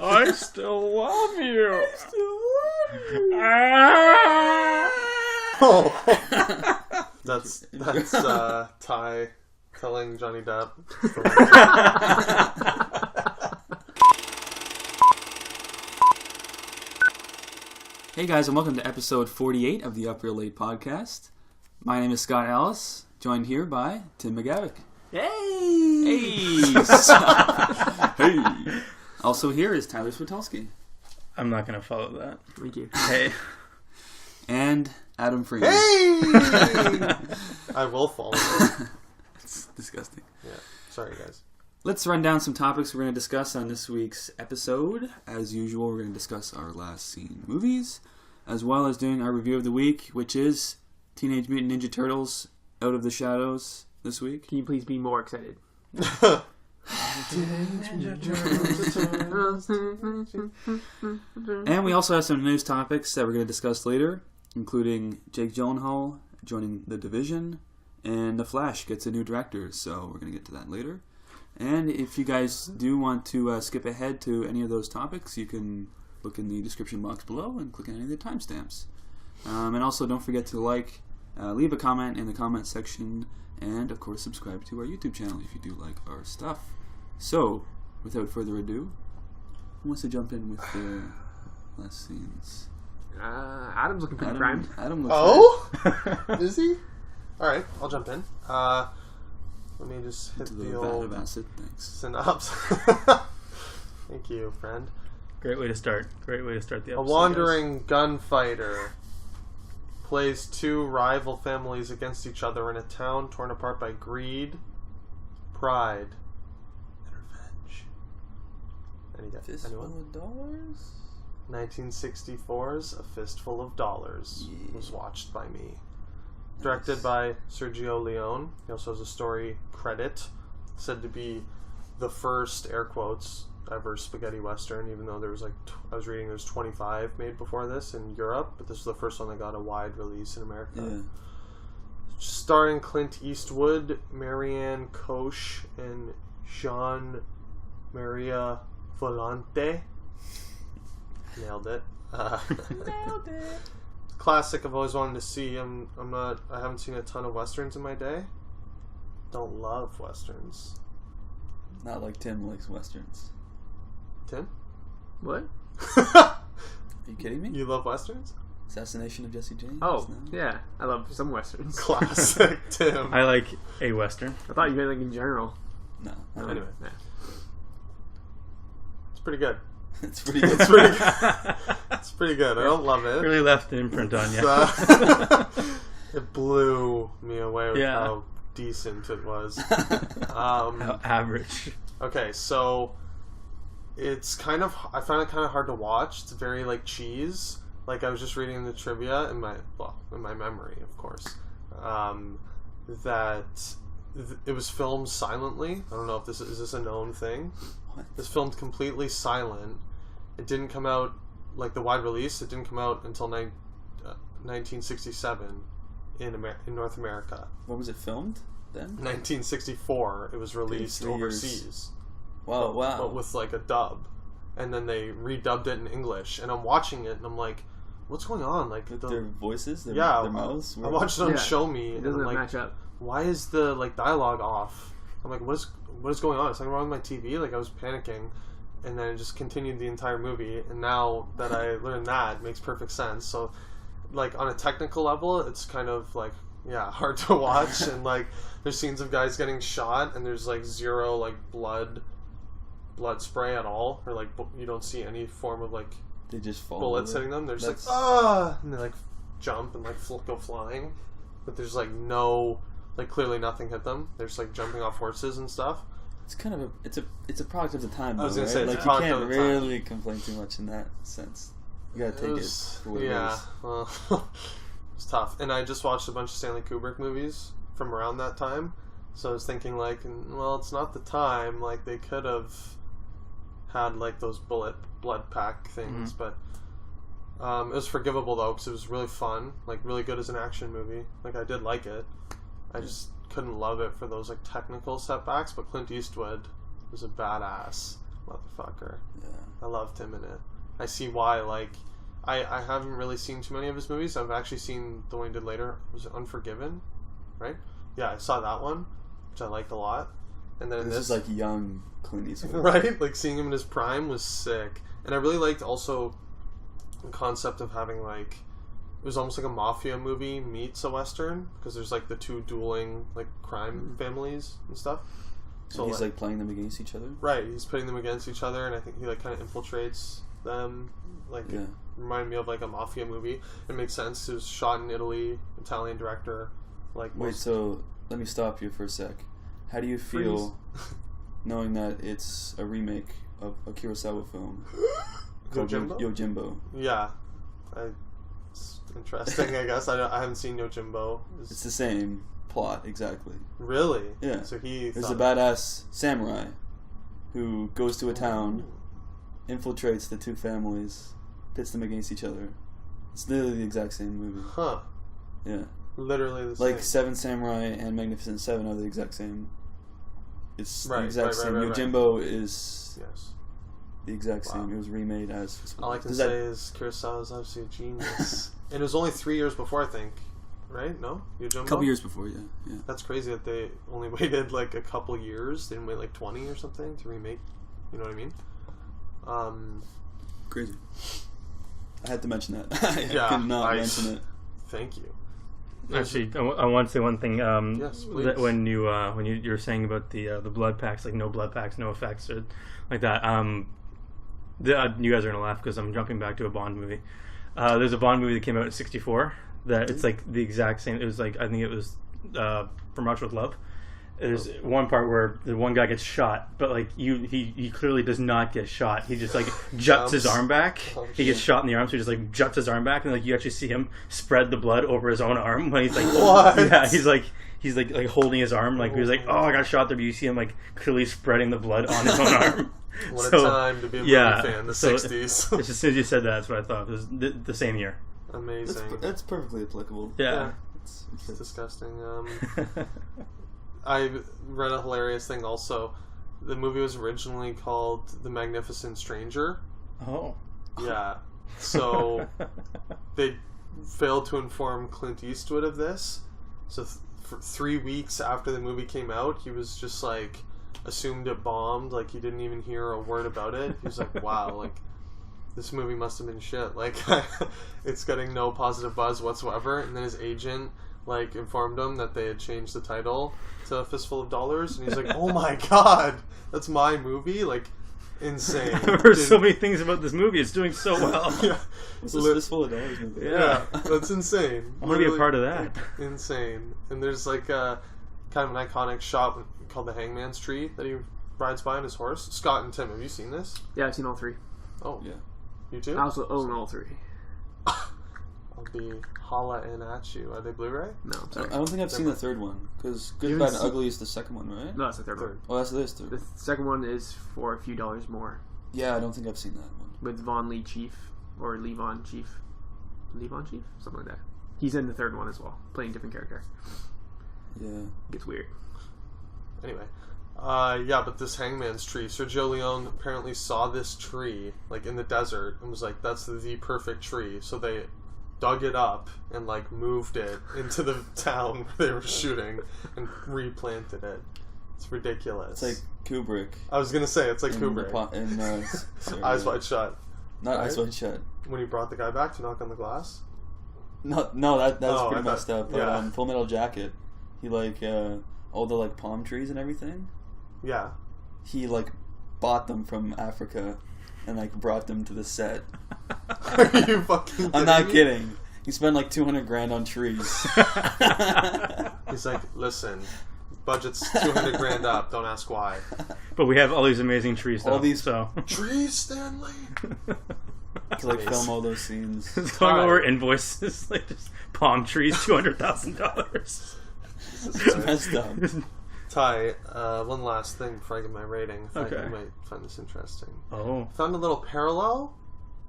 I still love you. Oh. That's Ty telling Johnny Depp. Hey guys, and welcome to episode 48 of the Up Real Late podcast. My name is Scott Ellis, joined here by Tim McGavick. Hey! Hey! Also here is Tyler Switulski. I'm not going to follow that. Thank you. Hey. And Adam Freeman. Hey! I will follow you. It's disgusting. Yeah. Sorry, guys. Let's run down some topics we're going to discuss on this week's episode. As usual, we're going to discuss our last seen movies, as well as doing our review of the week, which is Teenage Mutant Ninja Turtles Out of the Shadows this week. Can you please be more excited? And we also have some news topics that we're going to discuss later, including Jake Gyllenhaal joining The Division, and The Flash gets a new director, so we're going to get to that later. And if you guys do want to skip ahead to any of those topics, you can look in the description box below and click on any of the timestamps. And also don't forget to leave a comment in the comment section, and of course subscribe to our YouTube channel if you do like our stuff. So, without further ado, who wants to jump in with the last scenes? Adam's looking pretty primed. Adam looks Is he? Alright, I'll jump in. Let me just hit the old vat of acid. Thanks. synopsis. Thank you, friend. Great way to start. Great way to start the episode. A wandering gunfighter plays two rival families against each other in a town torn apart by greed, pride, and revenge. Fistful Anyone? of dollars? 1964's A Fistful of Dollars was watched by me. Directed Nice. by Sergio Leone. He also has a story credit. Said to be the first, air quotes, ever spaghetti western, even though there was I was reading there's 25 made before this in Europe, but this was the first one that got a wide release in America. Yeah. Starring Clint Eastwood, Marianne Koch, and Jean Maria Volante. Nailed it. Nailed it. Classic I've always wanted to see. I haven't seen a ton of westerns in my day. Don't love westerns. Not like Tim likes westerns. Tim? What? Are you kidding me? You love westerns? Assassination of Jesse James? Oh, No? yeah. I love some westerns. Classic Tim. I like a western. I thought you meant like in general. No. Anyway. Yeah. It's pretty good. It's pretty good. It's pretty good. It's pretty good. I don't love it. Really left an imprint on you. It blew me away with Yeah. how decent it was. How average. Okay, so it's I found it kind of hard to watch. It's very like cheese. Like I was just reading the trivia in my memory, of course, that it was filmed silently. I don't know if is this a known thing. What? It's filmed completely silent. It didn't come out like the wide release. It didn't come out until 1967 in North America. What was it filmed then? 1964, it was released 3 years. overseas. Wow. But with like a dub. And then they redubbed it in English. And I'm watching it and I'm like, what's going on? Like With their voices? Their mouths? I watched it on Yeah. Show Me It and doesn't I'm like, match up. why is the like dialogue off? I'm like, what is going on? Is something wrong with my TV? Like I was panicking. And then it just continued the entire movie. And now that I learned that, it makes perfect sense. So like on a technical level, it's kind of like, yeah, hard to watch. And like there's scenes of guys getting shot and there's like zero like blood spray at all, or like you don't see any form of like They just fall. bullets over. hitting them. They're just That's- like and they like jump and like go flying, but there's like no like clearly nothing hit them. They're just like jumping off horses and stuff. It's kind of it's a product of the time. I was though, gonna right? say, it's a like you product can't of the time. really complain too much in that sense. You gotta take it for what it yeah, is. well, it's tough. And I just watched a bunch of Stanley Kubrick movies from around that time, so I was thinking like, well, it's not the time. Like they could have had like those blood pack things, but it was forgivable though because it was really fun, like really good as an action movie. Like I did like it. I just couldn't love it for those like technical setbacks. But Clint Eastwood was a badass. motherfucker. Yeah. I loved him in it. I see why. Like, I haven't really seen too many of his movies. I've actually seen the one he did later. Was it Unforgiven? Right? Yeah, I saw that one, which I liked a lot. And then This is like young Clint Eastwood. right? Like, seeing him in his prime was sick. And I really liked also the concept of having, like, it was almost like a mafia movie meets a western, because there's like the two dueling like crime families and stuff. So he's like playing them against each other. Right, he's pitting them against each other, and I think he like kind of infiltrates them. Like, it reminded me of like a mafia movie. It makes sense. It was shot in Italy, Italian director. Like, wait, so let me stop you for a sec. How do you feel knowing that it's a remake of a Kurosawa film called Yojimbo? Yeah, it's interesting. I guess I haven't seen Yojimbo. It's the same plot exactly. Really? Yeah. So there's a badass samurai who goes to a town, infiltrates the two families, pits them against each other. It's literally the exact same movie. Huh. Yeah. Literally the same. Like Seven Samurai and Magnificent Seven are the exact same. It's the exact same. Yojimbo is the exact same. It was remade as Fistful. All I can say is Kurosawa is obviously a genius. And it was only 3 years before, I think. Right? No? Yojimbo? A couple years before, yeah. That's crazy that they only waited like a couple years. They didn't wait like 20 or something to remake. You know what I mean? Crazy. I had to mention that. I Yeah, could not mention it. Thank you. Actually, I want to say one thing. Yes, please. That when you were saying about the blood packs, like no blood packs, no effects, or like that. You guys are gonna laugh because I'm jumping back to a Bond movie. There's a Bond movie that came out in '64 that it's like the exact same. It was like, I think it was From Russia with Love. There's one part where the one guy gets shot, but like he clearly does not get shot. He just like juts his arm back. He gets shot in the arm, so he just like juts his arm back, and like you actually see him spread the blood over his own arm when he's like, what? Yeah, he's like holding his arm, like he was like, oh, I got shot there, but you see him like clearly spreading the blood on his own arm. What a time to be a movie fan, the 60s. It's just as soon as you said that, that's what I thought. It was the same year. Amazing. That's perfectly applicable. Yeah. It's disgusting. I read a hilarious thing also. The movie was originally called The Magnificent Stranger. Oh. Yeah. So they failed to inform Clint Eastwood of this. So for 3 weeks after the movie came out, he was just like assumed it bombed. Like, he didn't even hear a word about it. He was like, wow, like, this movie must have been shit. Like, it's getting no positive buzz whatsoever. And then his agent like informed him that they had changed the title to A Fistful of Dollars, and he's like, oh my god, that's my movie. Like, insane. I've heard so many things about this movie. It's doing so well. Yeah. What's this Fistful of Dollars movie? Yeah, that's insane. I want to be a part of that. Insane. And there's like a kind of an iconic shot called the Hangman's Tree that he rides by on his horse. Scott and Tim, have you seen this? Yeah, I've seen all three. Oh yeah. You too? I also own all three. I'll be holla in at you. Are they Blu-ray? No, I'm sorry. I don't think I've seen the third one, because Good, Bad, and Ugly is the second one, right? No, that's the third one. Oh, that's this third. The second one is for a few dollars more. Yeah, I don't think I've seen that one. With Von Lee Chief, or Levon Chief. Levon Chief? Something like that. He's in the third one as well, playing a different character. Yeah. It gets weird. Anyway. Yeah, but this Hangman's Tree, Sergio Leone apparently saw this tree, like, in the desert, and was like, that's the perfect tree. So they dug it up and like moved it into the town where they were shooting and replanted it. It's ridiculous. It's like Kubrick. I was gonna say it's like Kubrick. Eyes Wide Shut. Not right? Eyes Wide Shut. When he brought the guy back to knock on the glass. No, that's pretty messed up. But yeah. Full Metal Jacket, he like all the like palm trees and everything. Yeah. He like bought them from Africa and like brought them to the set. Are you fucking kidding I'm not me? kidding. He spent like $200,000 on trees. He's like, listen, budget's $200,000 up. Don't ask why. But we have all these amazing trees, though. All these trees, Stanley. To like film all those scenes. It's going over invoices, like just palm trees, $200,000. It's messed up. Ty, one last thing before I give my rating. I thought Okay. you might find this interesting. Oh. Found a little parallel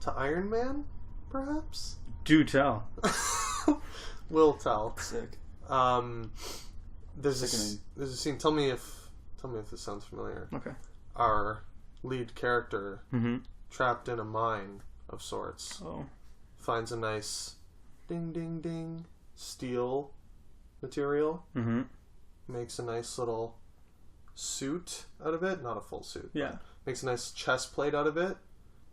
to Iron Man, perhaps? Do tell. Will tell. Sick. There's Sickening. a scene. Tell me if this sounds familiar. Okay. Our lead character trapped in a mine of sorts. Oh. Finds a nice ding ding ding steel material. Makes a nice little suit out of it. Not a full suit. Yeah. Makes a nice chest plate out of it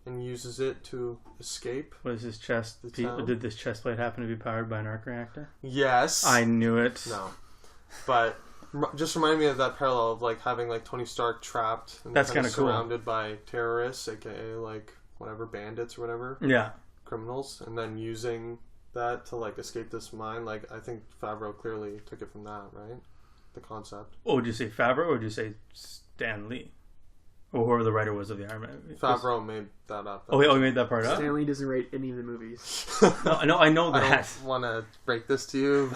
and uses it to escape. Was his chest... Did this chest plate happen to be powered by an arc reactor? Yes. I knew it. No. But just remind me of that parallel of like having like Tony Stark trapped and That's kind of cool. surrounded by terrorists, aka like whatever bandits or whatever. Yeah. Criminals, and then using that to like escape this mine. Like I think Favreau clearly took it from that, right? The concept. Oh, would you say Favreau or would you say Stan Lee? Or whoever the writer was of the Iron Man movie? Favreau made that up. Oh, he made that part up? Stanley doesn't rate any of the movies. No, I know that. I don't want to break this to you.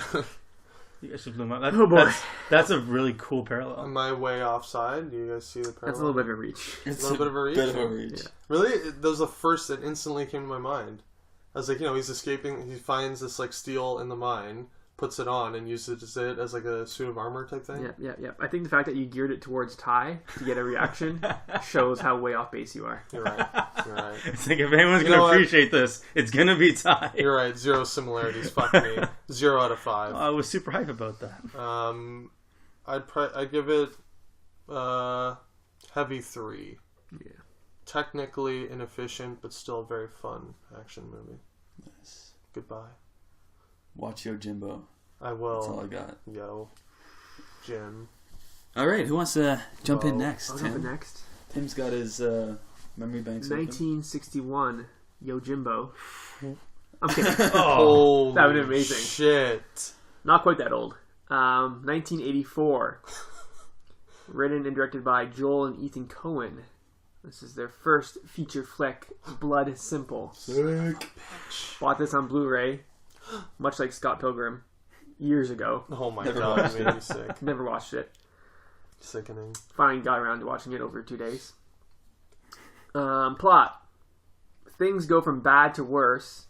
You guys should blew my... Oh, boy. That's a really cool parallel. Am I way offside? Do you guys see the parallel? That's a little bit of a reach. It's a little bit of a reach. Bit of a reach. Yeah. Really? That was the first that instantly came to my mind. I was like, he's escaping. He finds this like steel in the mine, puts it on, and uses it as like a suit of armor type thing. Yeah. I think the fact that you geared it towards Ty to get a reaction shows how way off base you are. You're right. It's like, if anyone's going to appreciate this, it's going to be Ty. You're right. 0 similarities. Fuck me. 0 out of 5. I was super hype about that. I'd give it heavy 3. Yeah. Technically inefficient, but still a very fun action movie. Nice. Goodbye. Watch Yo Jimbo. I will. That's all I got. Yo, Jim. All right, who wants to jump in next? I'll Tim? jump in next. Tim's got his memory banks open. 1961, Yo Jimbo. I'm kidding. Oh, that would be amazing. Shit. Not quite that old. 1984. Written and directed by Joel and Ethan Coen. This is their first feature flick, Blood Simple. Sick. Bought this on Blu-ray, much like Scott Pilgrim, years ago. Oh my Never god, watched it made me sick. Never watched it. Sickening. Finally got around to watching it over 2 days. Plot. Things go from bad to worse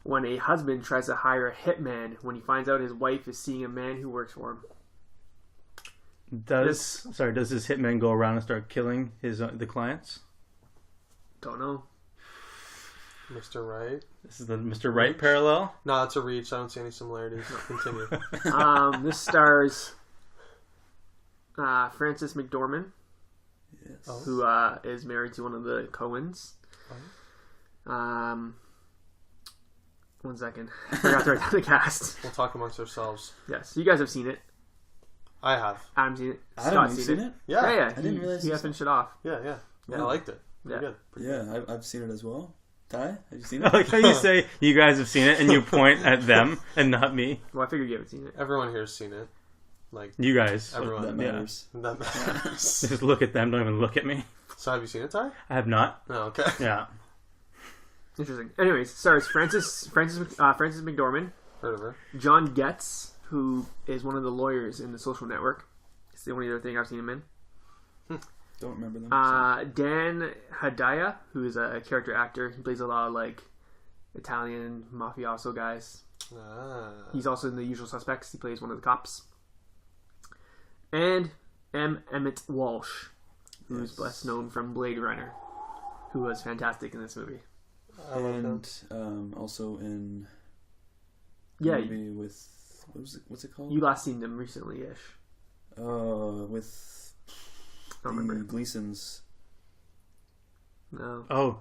when a husband tries to hire a hitman when he finds out his wife is seeing a man who works for him. Does this hitman go around and start killing the clients? Don't know. Mr. Right? This is the Mr. Right parallel? No, it's a reach. I don't see any similarities. Continue. This stars Frances McDormand, Yes. who is married to one of the Coens. One second. I forgot to write down the cast. We'll talk amongst ourselves. Yes, you guys have seen it. I have. Adam's seen it. Adam, Scott's you seen it? Yeah. Yeah. I didn't realize he you finished it off. Yeah. Yeah. I liked it. Yeah. Pretty good. Pretty Yeah, I've seen it as well. Ty, have you seen I it? like how you say you guys have seen it and you point at them and not me. Well, I figured you haven't seen it. Everyone here's seen it. Like, You guys. Everyone. That matters. that matters. Just look at them, don't even look at me. So have you seen it, Ty? I have not. No, okay. Yeah. Interesting. Anyways, stars Frances McDormand, Heard of her. John Getz, who is one of the lawyers in The Social Network. It's the only other thing I've seen him in. Don't remember them. Dan Hedaya, who is a character actor. He plays a lot of like Italian mafioso guys. He's also in The Usual Suspects. He plays one of the cops. And M. Emmett Walsh, who's best known from Blade Runner, who was fantastic in this movie. I love him. And also in Yeah, movie with what's it called? you last seen them recently-ish. With I don't remember. the Gleasons. No. Oh,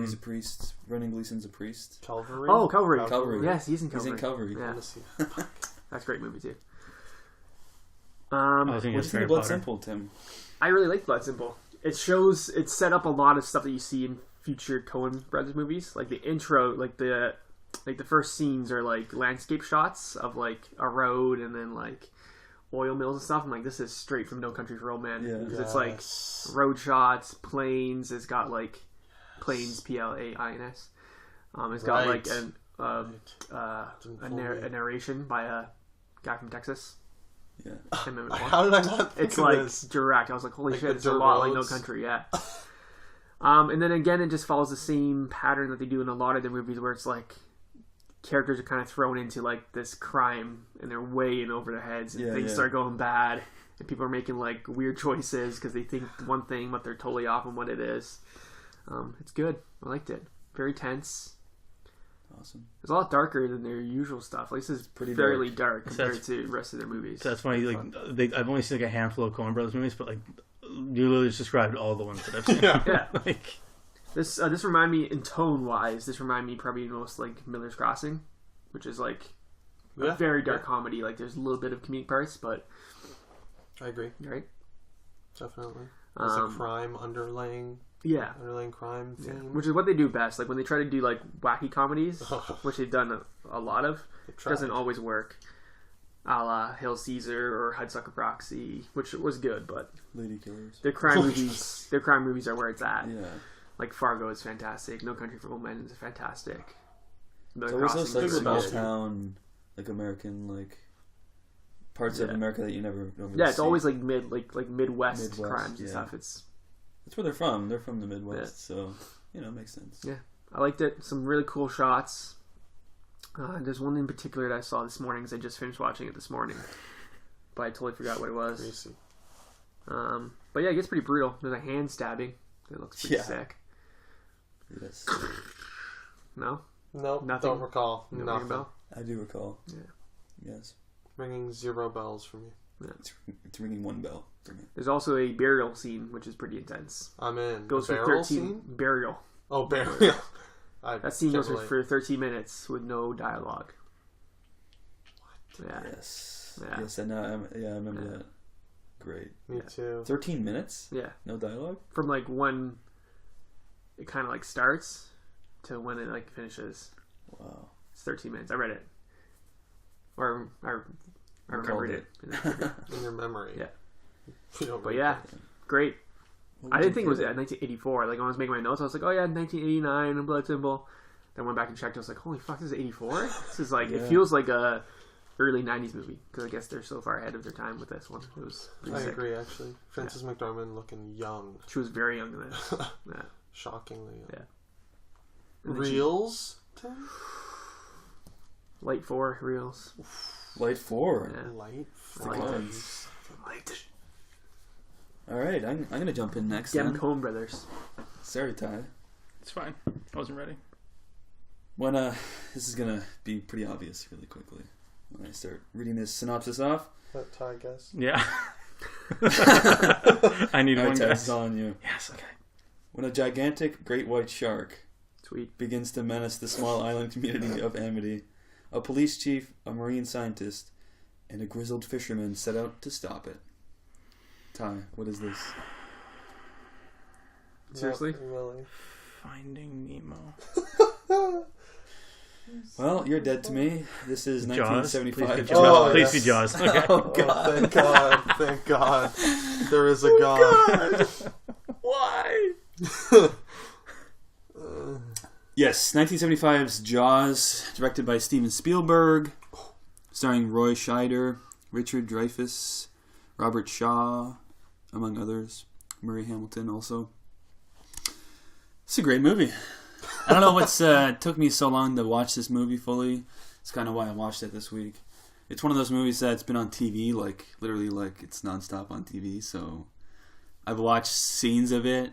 He's a priest. Brendan Gleeson's a priest. Calvary? Oh, Calvary. Calvary. Yes, he's in He's Calvary. in Calvary. Yeah, Fantasy. that's a great movie too. I was thinking What do you of think Harry of Blood Potter. Simple, Tim? I really like Blood Simple. It set up a lot of stuff that you see in future Coen Brothers movies. Like the intro, like the first scenes are like landscape shots of like a road and then like oil mills and stuff. I'm like, this is straight from No Country for Old Men. Yeah. Because it's like road shots, planes. It's got like planes, PLAINS. It's got like a narration by a guy from Texas. Yeah. Can't remember what. How did I not think It's of like this? direct. I was like, holy Like shit, the it's a dirt lot like No roads? Country, yeah. And then again, it just follows the same pattern that they do in a lot of the movies where it's like characters are kind of thrown into like this crime and they're way in over their heads and things start going bad and people are making like weird choices because they think one thing but they're totally off on what it is. It's good. I liked it. Very tense. Awesome. It's a lot darker than their usual stuff. At least it's Pretty fairly dark compared That's- to the rest of their movies. So that's funny. Like I've only seen like a handful of Coen Brothers movies, but like you literally just described all the ones that I've seen. Yeah. Like This remind me, in tone wise, this remind me probably most like Miller's Crossing, which is like a very dark comedy. Like there's a little bit of comedic parts, but I agree. right? Definitely. There's a crime underlying crime Yeah. theme. Which is what they do best. Like when they try to do like wacky comedies, which they've done a lot of, doesn't always work. A la Hail Caesar or Hudsucker Proxy, which was good, but Lady Killers. their crime movies are where it's at. Yeah. Like Fargo is fantastic. No Country for Old Men is fantastic. So there's those like small town, like American, like parts of America that you never. Yeah, it's always like Midwest crimes and stuff. That's where they're from. They're from the Midwest, so it makes sense. Yeah, I liked it. Some really cool shots. There's one in particular that I saw this morning because I just finished watching it this morning, but I totally forgot what it was. Crazy. But yeah, it gets pretty brutal. There's a hand stabbing. It looks pretty sick. Yes. Nope. Nothing? Don't recall. No Nothing. bell? I do recall. Yeah. Yes. Ringing 0 bells for me. Yeah. It's ringing 1 bell for me. There's also a burial scene, which is pretty intense. I'm in. Goes the for barrel 13 scene? burial. Oh, burial. That scene goes for 13 minutes with no dialogue. What? Yeah. Yes. Yeah. Yes, and I remember that. Great. Me too. 13 minutes? Yeah. No dialogue? From like when it kind of like starts to when it like finishes. Wow. It's 13 minutes. I read it. Or I remembered it. In your memory. Yeah. You don't But read yeah, things. great. What I would didn't you think it was give at 1984. Like when I was making my notes, I was like, oh yeah, 1989, a blood symbol. Then went back and checked. I was like, holy fuck, this is 84? This is like, it feels like a early 90s movie. Because I guess they're so far ahead of their time with this one. It was pretty I sick. agree, actually. Frances McDormand looking young. She was very young in this. Yeah. Shockingly young. Yeah. And then Reels? Tim? Light 4 reels. Light 4. Yeah. Light? Guns. Light. All right, I'm going to jump in next Dem then. Coen Brothers. Sorry, Ty. it's fine. I wasn't ready. When this is going to be pretty obvious really quickly when I start reading this synopsis off. Let Ty guess. Yeah. I need All one right, Ty, guess. it's on you. Yes. Okay. When a gigantic great white shark Sweet. begins to menace the small island community of Amity, a police chief, a marine scientist, and a grizzled fisherman set out to stop it. Ty, what is this? Seriously? Not really. Finding Nemo. Well, you're dead to me. This is Jaws. 1975. Please be Jaws. Oh, Please yes. be Jaws. Okay. Oh, Oh, God. thank God. Thank God. There is a God. Why? Yes, 1975's Jaws, directed by Steven Spielberg, starring Roy Scheider, Richard Dreyfuss, Robert Shaw, among others. Murray Hamilton also. It's a great movie. I don't know what's took me so long to watch this movie fully. It's kind of why I watched it this week. It's one of those movies that's been on TV, like literally like it's nonstop on TV. So I've watched scenes of it,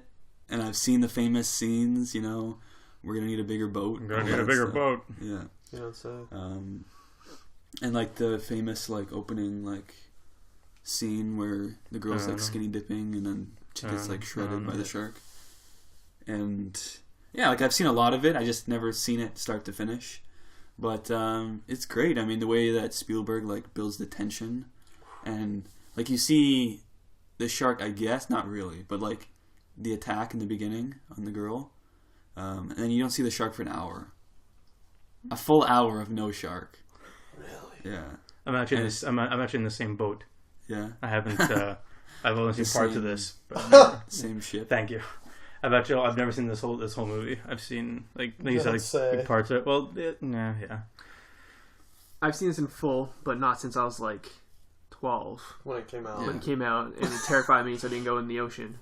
and I've seen the famous scenes. You know, we're gonna need a bigger boat. I'm gonna need a bigger boat. Yeah. You don't say. And like the famous like opening like scene where the girl's like skinny dipping and then she gets like shredded by the shark. And yeah, like I've seen a lot of it. I just never seen it start to finish. But it's great. I mean, the way that Spielberg like builds the tension, and like you see the shark, I guess not really, but like the attack in the beginning on the girl, and then you don't see the shark for an hour. A full hour of no shark. Really? Yeah. I'm actually I'm actually in the same boat. Yeah. I haven't. I've only seen The parts same- of this. But Same ship. thank you. I've never seen this whole movie. I've seen like you said, Don't say. like parts of it. Well, yeah. I've seen this in full, but not since I was like 12 When it came out. when it came out, and it terrified me, so I didn't go in the ocean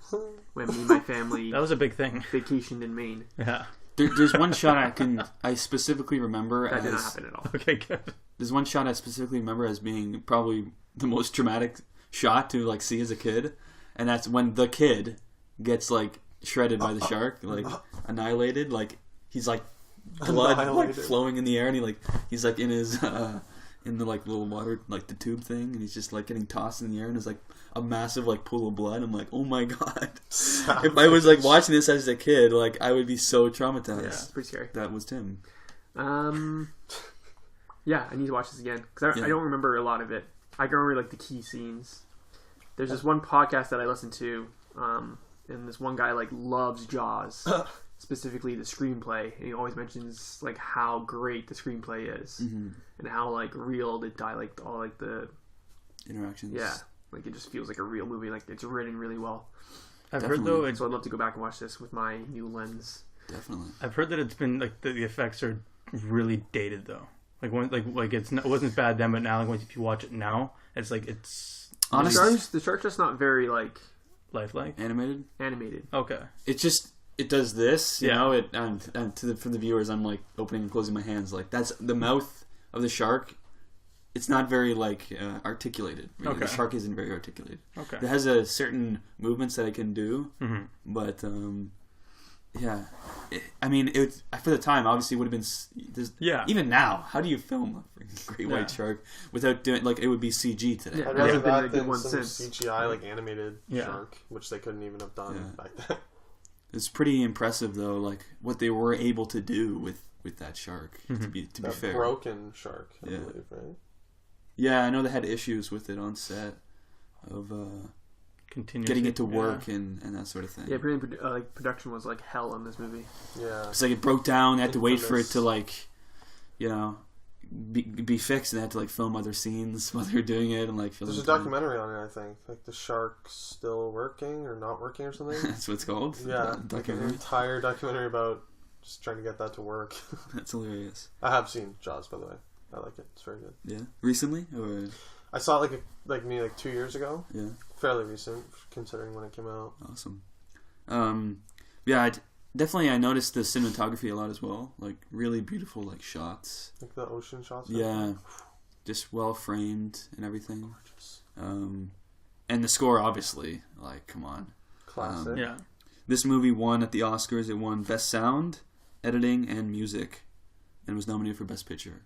when me and my family That was a big thing. vacationed in Maine. Yeah. There's one shot I specifically remember That as did not happen at all. Okay, good. there's one shot I specifically remember as being probably the most dramatic shot to like see as a kid, and that's when the kid gets like shredded by the shark, like annihilated. Like he's like blood like flowing in the air, and he's like in his in the like little water, like the tube thing, and he's just like getting tossed in the air, and there's like a massive like pool of blood. I'm like, oh my god. If I was like watching this as a kid, like I would be so traumatized. Yeah, it's pretty scary. That was Tim. Yeah, I need to watch this again because I don't remember a lot of it. I can remember like the key scenes. There's this one podcast that I listen to, and this one guy like loves Jaws, specifically the screenplay, and he always mentions like how great the screenplay is, and how like real the all like the interactions. Yeah, like it just feels like a real movie. Like it's written really well. I've heard though, so I'd love to go back and watch this with my new lens. Definitely. I've heard that it's been like the effects are really dated though. Like when it wasn't as bad then, but now like if you watch it now, it's like it's honestly the shark's just not very like lifelike animated. Okay. It's just it does this, you know. It and for the viewers, I'm like opening and closing my hands. Like that's the mouth of the shark. It's not very like articulated. Really. Okay. The shark isn't very articulated. Okay. It has a certain movements that it can do, but yeah. I mean, it for the time obviously would have been. Even now, how do you film a freaking great white shark without doing like it would be CG today? I'd rather that than some CGI like animated shark, which they couldn't even have done back then. It's pretty impressive though, like what they were able to do with that shark. To be fair, broken shark, I believe, right? Yeah, I know they had issues with it on set of getting it to work and that sort of thing. Yeah, pretty like production was like hell on this movie. Yeah, it's like it broke down. They had to wait for it to like, you know, be fixed, and they had to like film other scenes while they were doing it and like. There's a documentary on it, I think, like the shark still working or not working or something. That's what it's called. Yeah, like an entire documentary about just trying to get that to work. That's hilarious. I have seen Jaws, by the way. I like it. It's very good. Yeah, recently or I saw it like 2 years ago. Yeah, fairly recent considering when it came out. Awesome. Yeah, I noticed the cinematography a lot as well. Like really beautiful like shots. Like the ocean shots. Yeah, just well framed and everything. Gorgeous. And the score, obviously, like come on, classic. Yeah. This movie won at the Oscars. It won Best Sound, Editing, and Music, and was nominated for Best Picture.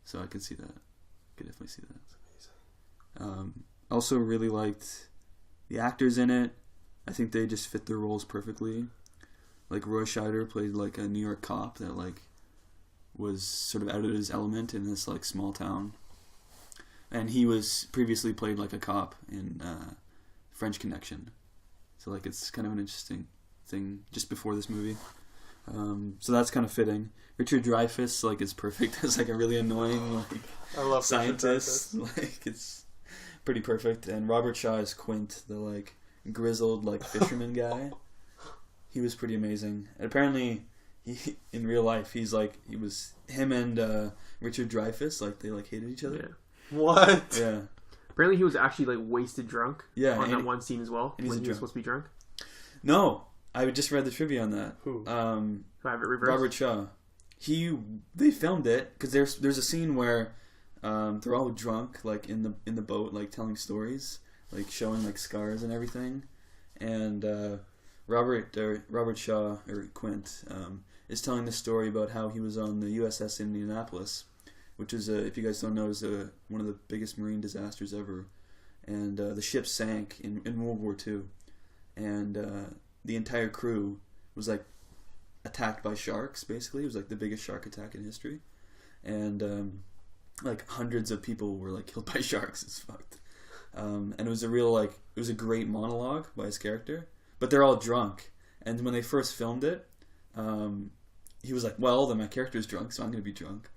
So I could see that. Could definitely see that. That's amazing. Also really liked the actors in it. I think they just fit their roles perfectly. Like Roy Scheider played like a New York cop that like was sort of out of his element in this like small town. And he was previously played like a cop in French Connection. So like it's kind of an interesting thing just before this movie. So that's kind of fitting. Richard Dreyfuss like is perfect as like a really annoying like I love scientist. Like it's pretty perfect. And Robert Shaw is Quint, the like grizzled like fisherman guy. He was pretty amazing. And apparently, he in real life he was him and Richard Dreyfuss like they like hated each other. Yeah. What? Yeah. Apparently, he was actually like wasted drunk. Yeah. On that one scene as well. And when he was supposed to be drunk. No, I just read the trivia on that. Who? Robert Shaw. They filmed it because there's a scene where they're all drunk like in the boat like telling stories like showing like scars and everything, and Robert Shaw or Quint is telling the story about how he was on the USS Indianapolis, which is if you guys don't know is one of the biggest marine disasters ever, and the ship sank in World War II, and the entire crew was like attacked by sharks. Basically, it was like the biggest shark attack in history, and like hundreds of people were like killed by sharks. It's fucked. And it was a great monologue by his character, but they're all drunk. And when they first filmed it, he was like, "Well, then my character's drunk, so I'm gonna be drunk."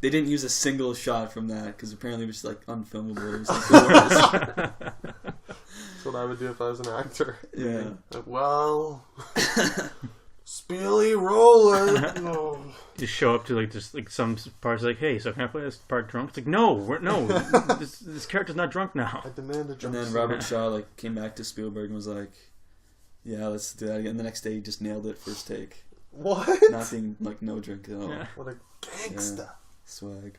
They didn't use a single shot from that because apparently it was like unfilmable. It was like the worst. That's what I would do if I was an actor. Yeah. Like, well, Spilly rolling. Oh. Just show up to like just like some parts like, hey, so can I play this part drunk? It's like, no, this character's not drunk now. I demand a drunk. And then Robert Shaw like came back to Spielberg and was like, "Yeah, let's do that again." And the next day he just nailed it first take. What? Nothing like no drink at all. Yeah. What a gangsta. Yeah, swag.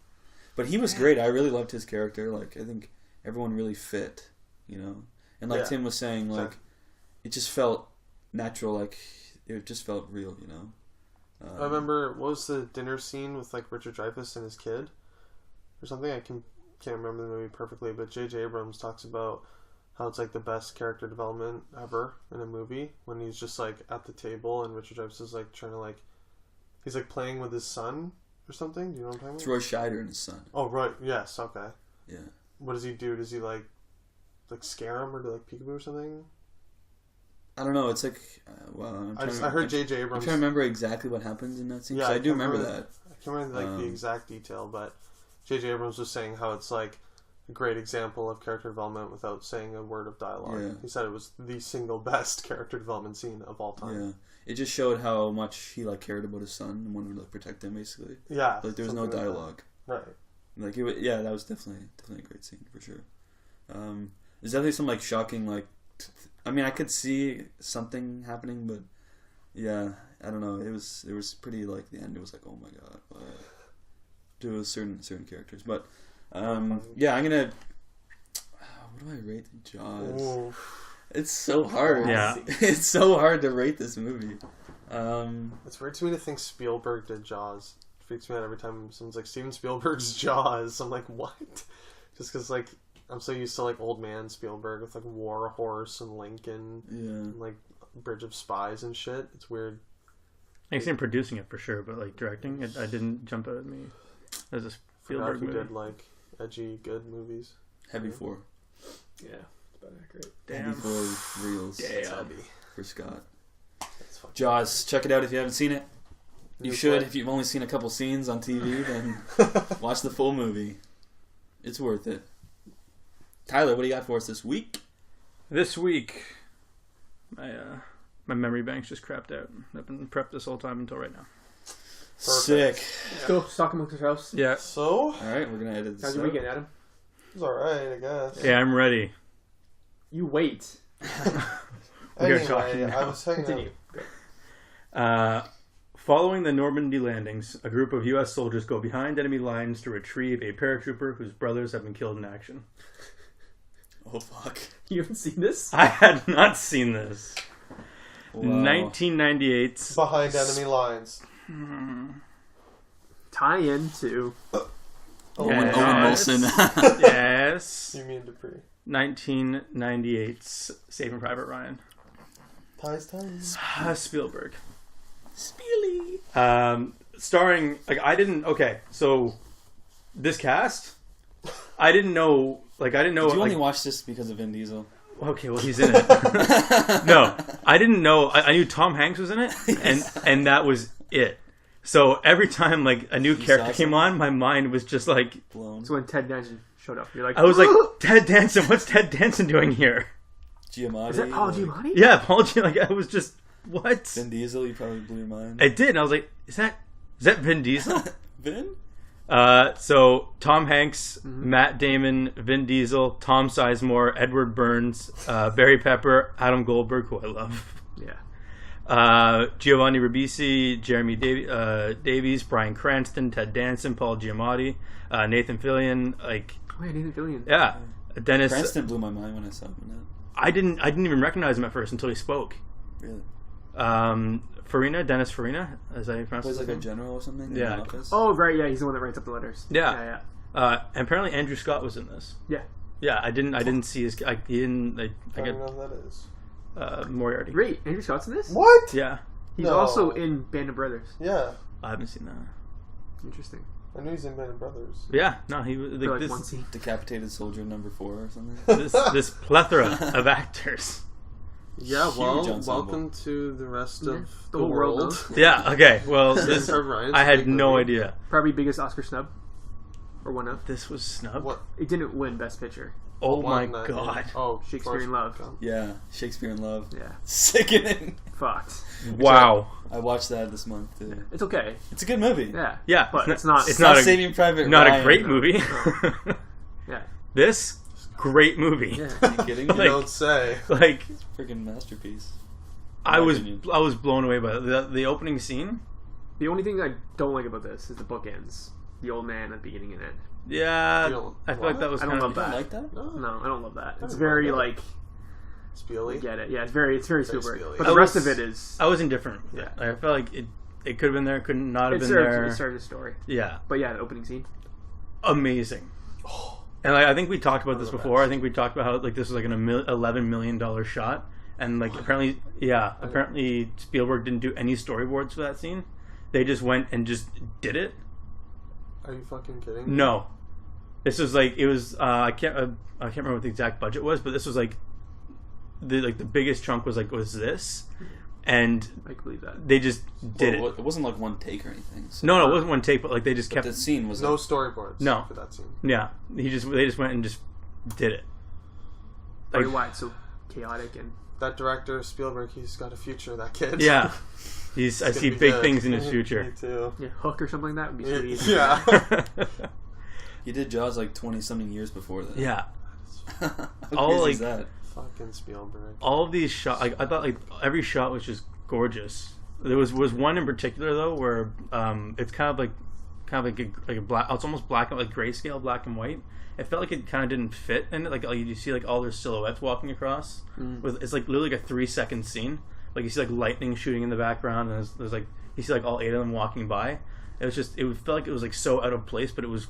But he was great. I really loved his character. Like I think everyone really fit you know. And like Tim was saying, like it just felt natural, like it just felt real, you know. I remember, what was the dinner scene with like Richard Dreyfuss and his kid or something? I can't remember the movie perfectly, but J.J. Abrams talks about how it's like the best character development ever in a movie when he's just like at the table and Richard Dreyfuss is like trying to like, he's like playing with his son or something. Do you know what I'm talking about? It's Roy Scheider and his son. Oh, right. Yes. Okay. Yeah. What does he do? Does he like scare him or do like peekaboo or something? I don't know. It's like, I heard J.J. Abrams. I'm trying to remember exactly what happens in that scene. Yeah, I do remember that. I can't remember like the exact detail, but J.J. Abrams was saying how it's like a great example of character development without saying a word of dialogue. Yeah. He said it was the single best character development scene of all time. Yeah, it just showed how much he like cared about his son and wanted to like protect him, basically. Yeah, like there was no dialogue. Right. Like that was definitely a great scene for sure. There's definitely some like shocking like. I mean, I could see something happening, but yeah, I don't know. It was pretty like the end. It was like, oh my god, to certain characters. But yeah, I'm gonna. What do I rate Jaws? Ooh. It's so hard. Yeah, it's so hard to rate this movie. It's weird to me to think Spielberg did Jaws. It freaks me out every time someone's like Steven Spielberg's Jaws. I'm like, what? Just because like. I'm so used to like old man Spielberg with like War Horse and Lincoln and like Bridge of Spies and shit. It's weird. I can see him producing it for sure, but like directing it, I didn't jump out at me as a Spielberg movie. He did like edgy, good movies. Heavy 4. Yeah, it's about accurate. Damn. Heavy 4 reels. Damn. For Scott. Jaws, check it out if you haven't seen it. You should. If you've only seen a couple scenes on TV, then watch the full movie. It's worth it. Tyler, what do you got for us this week? This week, my memory bank's just crapped out. I've been prepped this whole time until right now. Sick. Let's go. Stock him with your house. Yeah. So? Alright, we're going to edit this. How's your weekend, Adam? It was alright, I guess. Yeah, I'm ready. You wait. Anyway, I was hanging out. Following the Normandy landings, a group of U.S. soldiers go behind enemy lines to retrieve a paratrooper whose brothers have been killed in action. Oh, fuck. You haven't seen this? I had not seen this. Wow. 1998's... Behind enemy lines. Tie into... Owen Wilson. Yes. You mean Dupree. 1998's Saving Private Ryan. Ties. Spielberg. Spiely. Starring... Okay, so... This cast... I didn't know... Did you only watch this because of Vin Diesel? Okay, well, he's in it. No, I didn't know. I knew Tom Hanks was in it, and that was it. So every time like a new character came on, my mind was just like blown. So when Ted Danson showed up, you're like, I was like, Ted Danson, what's Ted Danson doing here? Giamatti. Is that Paul Giamatti? Yeah, Paul Giamatti. Like I was just what? Vin Diesel, you probably blew your mind. It did. And I was like, is that Vin Diesel? Vin? So Tom Hanks, Matt Damon, Vin Diesel, Tom Sizemore, Edward Burns, Barry Pepper, Adam Goldberg, who I love. Yeah. Giovanni Ribisi, Jeremy Davies, Bryan Cranston, Ted Danson, Paul Giamatti, Nathan Fillion. Like, oh yeah, Nathan Fillion. Yeah, Dennis. Cranston blew my mind when I saw him in that. I didn't even recognize him at first until he spoke. Really? Dennis Farina, as I pronounce it. Plays like a general or something. Yeah. In the office. Oh right, yeah, he's the one that writes up the letters. Yeah. And apparently Andrew Scott was in this. Yeah. Yeah, I didn't see his. I didn't. I don't know who that is. Moriarty. Great, Andrew Scott's in this. What? Yeah. He's also in Band of Brothers. Yeah. I haven't seen that. Interesting. I knew he's in Band of Brothers. Yeah. No, he was For this one scene. Decapitated Soldier number 4 or something. this plethora of actors. Yeah, Huge well, ensemble. welcome to the rest of the whole world. Yeah. Okay. Well, this Ryan's I had big no movie. idea. Probably biggest Oscar snub, or one of. This was snubbed. What? It didn't win Best Picture. Oh my One that- god! Oh, Shakespeare in Love. Yeah, Shakespeare in Love. Yeah. Sickening. Fucked. Wow. I watched that this month too. It's okay. It's a good movie. Yeah. Yeah, But it's not. It's not a Saving Private not Ryan. a great movie. Yeah. This great movie. Yeah. Are you kidding me? You don't say. Like Freaking masterpiece. I my was opinion. blown away by the opening scene. The only thing I don't like about this is the bookends. the old man at the beginning and end. Yeah, I feel like that was I kind don't of... love that. like that? No, I don't love that. It's don't very like like Spiely. get it. Yeah, it's very Spielberg. Spielberg. But the rest of it is I was indifferent. Yeah. I felt like it could have been there, could not have it been there. started the story. Yeah, But yeah, the opening scene. amazing. And I think we talked about this One of the before. best. I think we talked about how like this was like an $11 million shot, and like apparently Spielberg didn't do any storyboards for that scene. They just went and just did it. Are you fucking kidding me? No, this was like it was. I can't remember what the exact budget was, but this was like the biggest chunk was this, and I can believe that. they just did it. It wasn't like one take or anything. So. No, it wasn't one take, but like they just kept. The scene was No like, storyboards. No. For that scene. Yeah, they just went and just did it. Very Like, wide, so chaotic and That director Spielberg, he's got a future. That kid. yeah, I It's see gonna be big good. things in his Me future. too. Hook or something like that would be sweet. Yeah. he did Jaws like 20-something years before that. Yeah. How All, crazy is like- that? Fucking Spielberg. All of these shots, I thought like every shot was just gorgeous. There was one in particular though where it's kind of like a black. It's almost black, like grayscale, black and white. It felt like it kind of didn't fit in it. Like you see like all their silhouettes walking across. It's like literally like a 3-second scene. Like you see like lightning shooting in the background, and there's like you see like all 8 of them walking by. It felt like it was like so out of place, but it was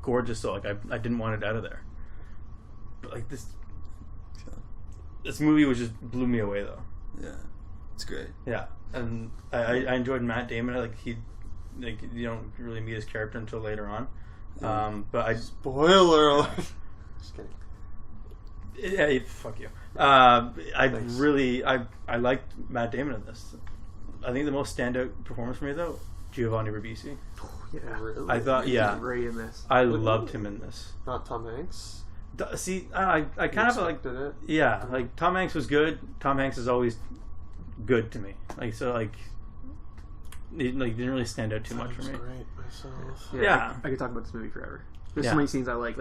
gorgeous. So like I didn't want it out of there. But like this movie was just blew me away though. Yeah, it's great. Yeah, and I enjoyed Matt Damon. Like you don't really meet his character until later on. But I Spoiler alert. Just kidding. fuck you. I Thanks. really I liked Matt Damon in this. I think the most standout performance for me though, Giovanni Ribisi. Yeah. Really? I thought Great in this. I loved him in this. Not Tom Hanks. See, I kind of like expected it. yeah, like Tom Hanks was good. Tom Hanks is always good to me. Like so like. It didn't really stand out too much for That me. was great myself. Yeah. I could talk about this movie forever. There's Yeah. so many scenes I like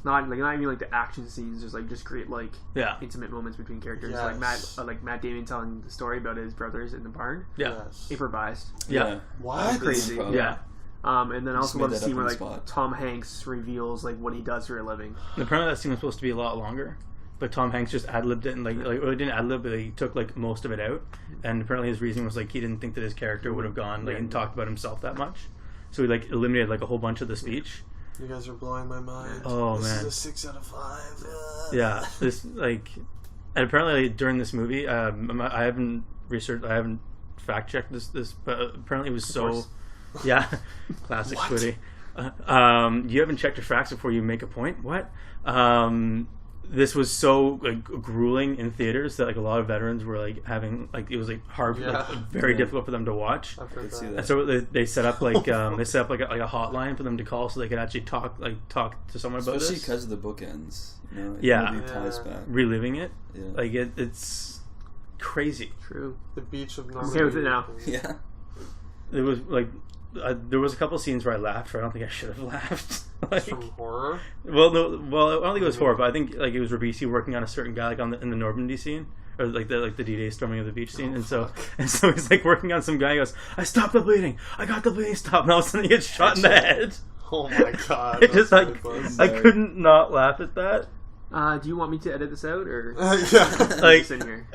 not even like the action scenes, just great like Yeah. intimate moments between characters. Yes. Like Matt Damon telling the story about his brothers in the barn, Yeah. Yes. improvised. Yeah. What? Crazy. Probably. Yeah. And then also made love the that up scene on where the like spot. Tom Hanks reveals like what he does for a living. And apparently that scene was supposed to be a lot longer, but Tom Hanks just ad-libbed it and or he didn't ad-lib, but he took like most of it out. And apparently his reasoning was like he didn't think that his character would have gone and talked about himself that much, so he like eliminated like a whole bunch of the speech. You guys are blowing my mind. Oh, this man. is a 6 out of 5. Yeah, this like, and apparently during this movie, I haven't fact checked this, but apparently it was so. course. Yeah, classic What? Twitty. You haven't checked your facts before you make a point. What? This was so like grueling in theaters that like a lot of veterans were like having like it was like hard, like, Yeah. very difficult for them to watch. I've I heard could see that. that. And so they set up like a hotline for them to call so they could actually talk to someone about Especially this. because of the bookends. You know, it Yeah. really ties Yeah. back. Reliving it, Yeah. like it's crazy. True. The beach of I'm Normandy. okay with it now. Yeah. It was like there was a couple scenes where I laughed. Where I don't think I should have laughed. Like, From horror. well, no, well, I don't think it was horror, but I think like it was Ribisi working on a certain guy, like in the Normandy scene, or like the D-Day storming of the beach scene, and so he's like working on some guy. He goes, "I stopped the bleeding. I got the bleeding stopped," and all of a sudden he gets shot in the head. Oh my god. It just that's like really fun. I couldn't not laugh at that. Do you want me to edit this out or Yeah. Like, just in here?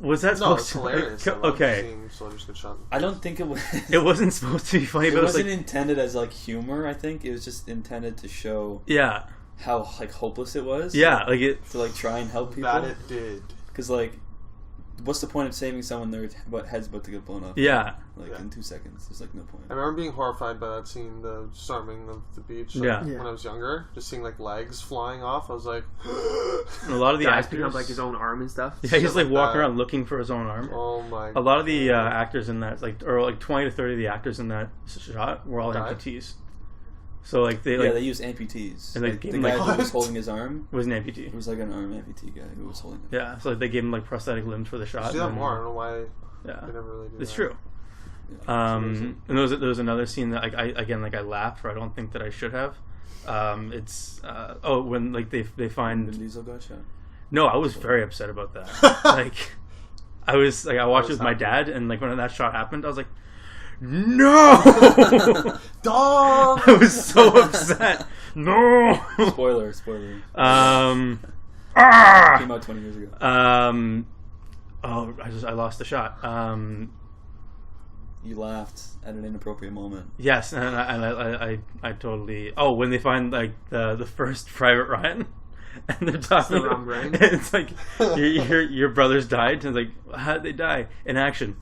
was that No, supposed it's to hilarious. I love okay, seeing soldiers get shot. I don't think it was. it wasn't supposed to be funny, It but it was wasn't like intended as like humor. I think it was just intended to show yeah, how like hopeless it was. yeah, like it. To like try and help people. That it did. Because like, what's the point of saving someone their head's about to get blown off? Yeah. Like Yeah. in 2 seconds. There's like no point. I remember being horrified by that scene, the storming of the beach. Like, Yeah. When I was younger, just seeing like legs flying off, I was like, And a lot of the Guys actors, picking up like his own arm and stuff. yeah, he's like like walking that. around looking for his own arm. oh my. A lot of the actors in that, like, or like 20 to 30 of the actors in that shot were all Died? amputees. So like they Yeah, like they use amputees. And they Like, gave the him, guy like- who was What? holding his arm, was an amputee. it was like an arm amputee guy who was holding it. Yeah, so like they gave him like prosthetic limbs for the shot. I see that and- more. I don't know why Yeah, they never really do it's that. true. And there was another scene that I laughed, or I don't think that I should have. It's when like they Vin find Diesel got shot. no, I was very upset about that. Like I watched it with my dad, and like when that shot happened, I was like, no! Dog! I was so upset. No! Spoiler. Ah! Came out 20 years ago. I lost the shot. You laughed at an inappropriate moment. Yes, and I totally. Oh, when they find like the first Private Ryan, and they're talking. It's the wrong Ryan. It's like your brothers died, and it's like, how did they die? In action.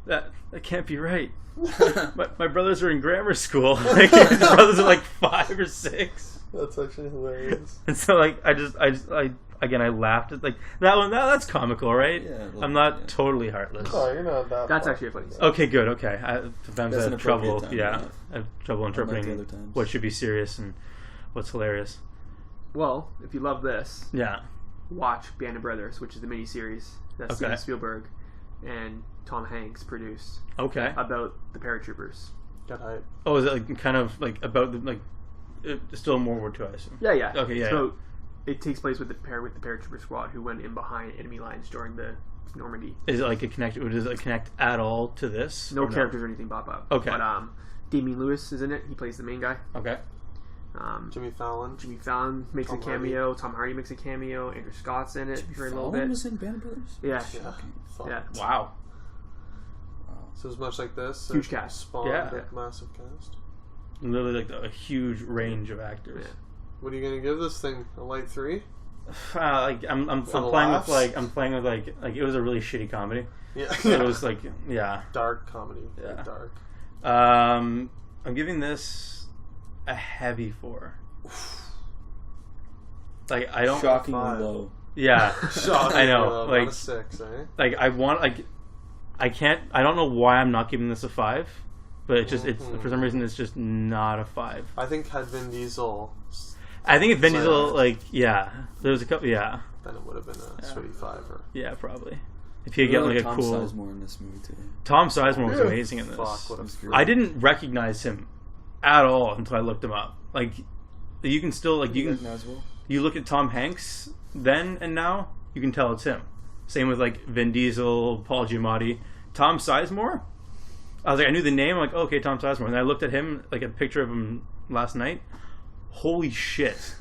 That can't be right. my brothers are in grammar school. Like, his brothers are like 5 or 6. That's actually hilarious. And so like I laughed at like that one. That's comical, right? Yeah, I'm not totally heartless. Oh, you're not that. That's far. actually a funny story. Okay, good. Okay, sometimes I That's an have trouble. appropriate time, Yeah, yeah. I have trouble interpreting other times. what should be serious and what's hilarious. Well, if you love this, Yeah. watch Band of Brothers, which is the miniseries that Okay. Steven Spielberg and Tom Hanks produced Okay. about the paratroopers. Got hype. Oh, is it like kind of like about the like? It's still World War II, I assume. Yeah. Okay, yeah, So it takes place with the paratrooper squad who went in behind enemy lines during the Normandy. Is it like a connect? Does it connect at all to this? No or characters or anything pop up. Okay. But Damian Lewis is in it. He plays the main guy. Okay. Jimmy Fallon. Jimmy Fallon makes Tom a cameo. Tom Hardy makes a cameo. Andrew Scott's in it for a little Fallon bit. was in Band of Brothers? Yeah. Fuck. Yeah. Wow. So as much like this. Huge it cast. Spawned Yeah. a massive cast. Literally like a huge range of actors. Yeah. What are you gonna give this thing? A light 3? Like I'm For the playing laughs? with like it was a really shitty comedy. Yeah. It was like dark comedy. Yeah. Very dark. I'm giving this a heavy 4. Like I don't. Shockingly 5. low. Yeah. Shocking. I know. Not Like a 6, eh? like I want like I can't. I don't know why I'm not giving this a 5, but it's just it's for some reason it's just not a 5. I think had Vin Diesel, I think if Vin So- Diesel like there's a couple then it would have been a sweaty 5. Or probably if you get like a Tom cool Sizemore in this movie too. Tom Sizemore was Yeah. amazing in this. Fuck, what a That's great. I didn't recognize him at all until I looked him up. Like you can still like you can Recognizable? you look at Tom Hanks then and now you can tell it's him. Same with like Vin Diesel, Paul Giamatti, Tom Sizemore. I was like I knew the name. I'm like okay, Tom Sizemore. And I looked at him like a picture of him last night. Holy shit!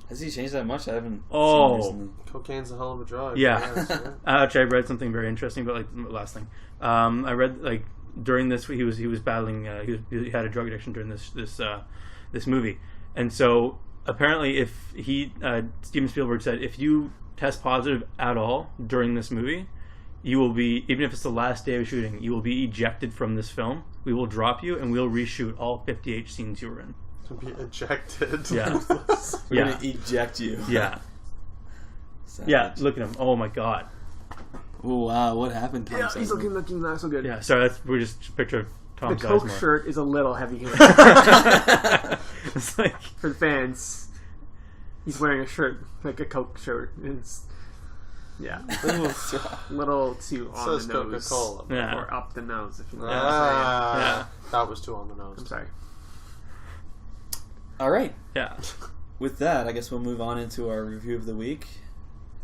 Has he changed that much? I haven't Oh. seen him recently. cocaine's a hell of a drug. Yeah. it's great. Actually, I read something very interesting about like the last thing. I read like during this he was battling he had a drug addiction during this movie, and so apparently if Steven Spielberg said if you test positive at all during this movie, you will be, even if it's the last day of shooting, you will be ejected from this film. We will drop you and we'll reshoot all 58 scenes you were in. To be ejected. Yeah. We're Yeah. gonna eject you. Yeah. Savage. Yeah. Look at him. Oh my god. Oh wow, what happened to him? Yeah, he's looking not so good. Yeah. Sorry, we're just a picture of Tom The Coke Sizemore. shirt is a little heavy It's like for the fans. He's wearing a shirt like a Coke shirt. It's a little too on Says the nose, Coca-Cola. Yeah. or up the nose, if you know. Yeah. That was too on the nose. I'm sorry. All right. yeah. With that, I guess we'll move on into our review of the week.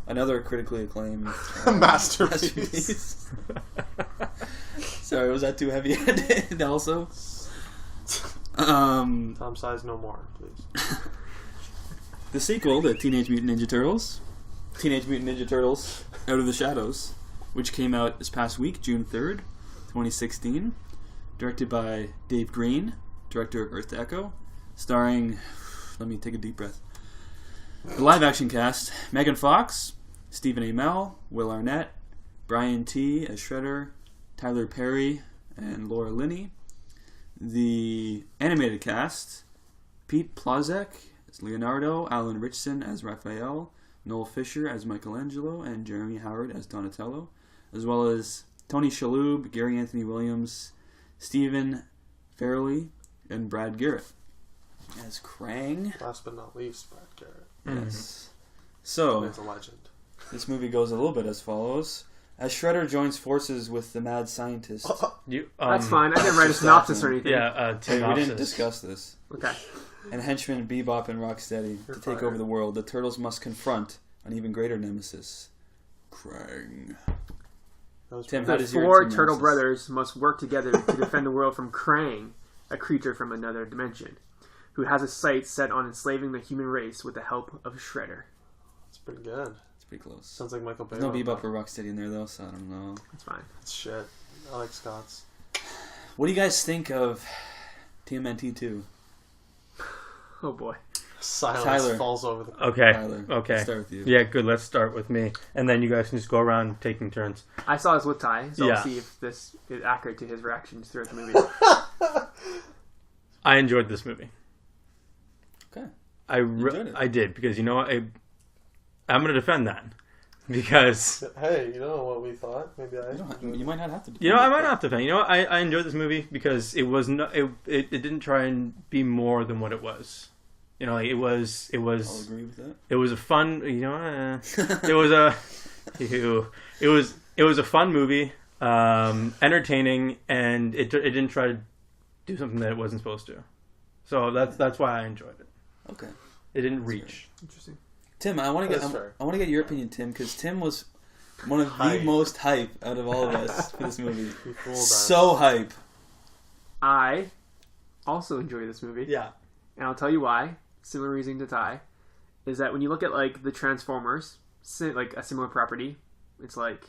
Another critically acclaimed Masterpiece. Sorry, was that too heavy-handed? Also, Tom Size no more, please. the sequel to Teenage Mutant Ninja Turtles, Teenage Mutant Ninja Turtles: Out of the Shadows, which came out this past week, June 3rd, 2016, directed by Dave Green, director of Earth to Echo, starring. Let me take a deep breath. The live-action cast: Megan Fox, Stephen Amell, Will Arnett, Brian T. as Shredder, Tyler Perry, and Laura Linney. The animated cast: Pete Plazek as Leonardo, Alan Richson as Raphael, Noel Fisher as Michelangelo, and Jeremy Howard as Donatello, as well as Tony Shalhoub, Gary Anthony Williams, Stephen Farrelly, and Brad Garrett as Krang. Last but not least, Brad Garrett. Yes. So, Man's a legend. this movie goes a little bit as follows. As Shredder joins forces with the mad scientist... That's fine. I didn't write a synopsis or anything. Yeah, Hey, we didn't synopsis. discuss this. Okay. And henchmen Bebop and Rocksteady You're to take fired. over the world, the Turtles must confront an even greater nemesis, Krang. That was Tim, pretty how The does your four synopsis- turtle brothers must work together to defend the world from Krang, a creature from another dimension, who has a sight set on enslaving the human race with the help of Shredder. It's pretty good. It's pretty close. Sounds like Michael Bay. There's no Bebop or Rocksteady in there though, so I don't know. That's fine. It's shit. I like Scott's. What do you guys think of TMNT 2? Oh boy. Silence Tyler. falls over the. Okay. Tyler, Okay. let's start with you. Yeah, good. Let's start with me, and then you guys can just go around taking turns. I saw this with Ty, so Yeah. I'll see if this is accurate to his reactions throughout the movie. I enjoyed this movie. Okay. I enjoyed it? I did because you know what? I'm going to defend that because Hey, you know what we thought? Maybe You might not have to. you know I might not have to defend. You know what? I enjoyed this movie because it was no, it didn't try and be more than what it was. You know, like it was I'll agree with that. it was a fun. You know, it was a it was a fun movie, entertaining, and it didn't try to do something that it wasn't supposed to. So that's why I enjoyed it. Okay. It didn't reach. Interesting. Tim, I want to That's get fair. I want to get your opinion, Tim, because Tim was one of the Hype. most hype out of all of us for this movie. You fooled us. So hype. I also enjoy this movie. Yeah. And I'll tell you why. Similar reasoning to Ty. Is that when you look at like the Transformers, like a similar property, it's like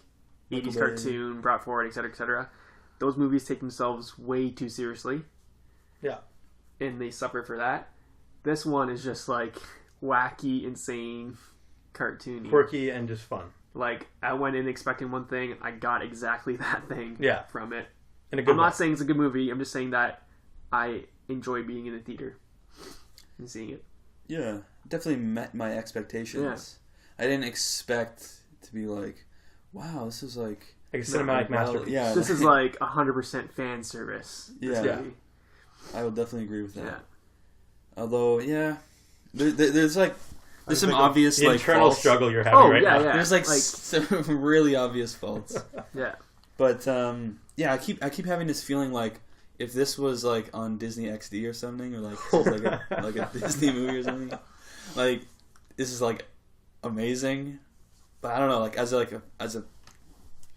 80s Michael Bay. cartoon brought forward, etc., etc. Those movies take themselves way too seriously. Yeah. And they suffer for that. This one is just like wacky, insane, cartoony. Quirky and just fun. Like, I went in expecting one thing, I got exactly that thing Yeah. from it. In a good I'm way. not saying it's a good movie, I'm just saying that I enjoy being in the theater and seeing it. Yeah, definitely met my expectations. I didn't expect to be like, wow, this is like Like a cinematic masterpiece. Yeah, This is like 100% fan service. This Yeah. movie. I would definitely agree with that. Yeah. Although, yeah, there's like there's some think obvious The like internal faults. struggle you're having Oh, right yeah, now. yeah. There's like, Like- some really obvious faults. Yeah. But yeah, I keep having this feeling like if this was like on Disney XD or something, or like a Disney movie or something, like this is like amazing. But I don't know, like as a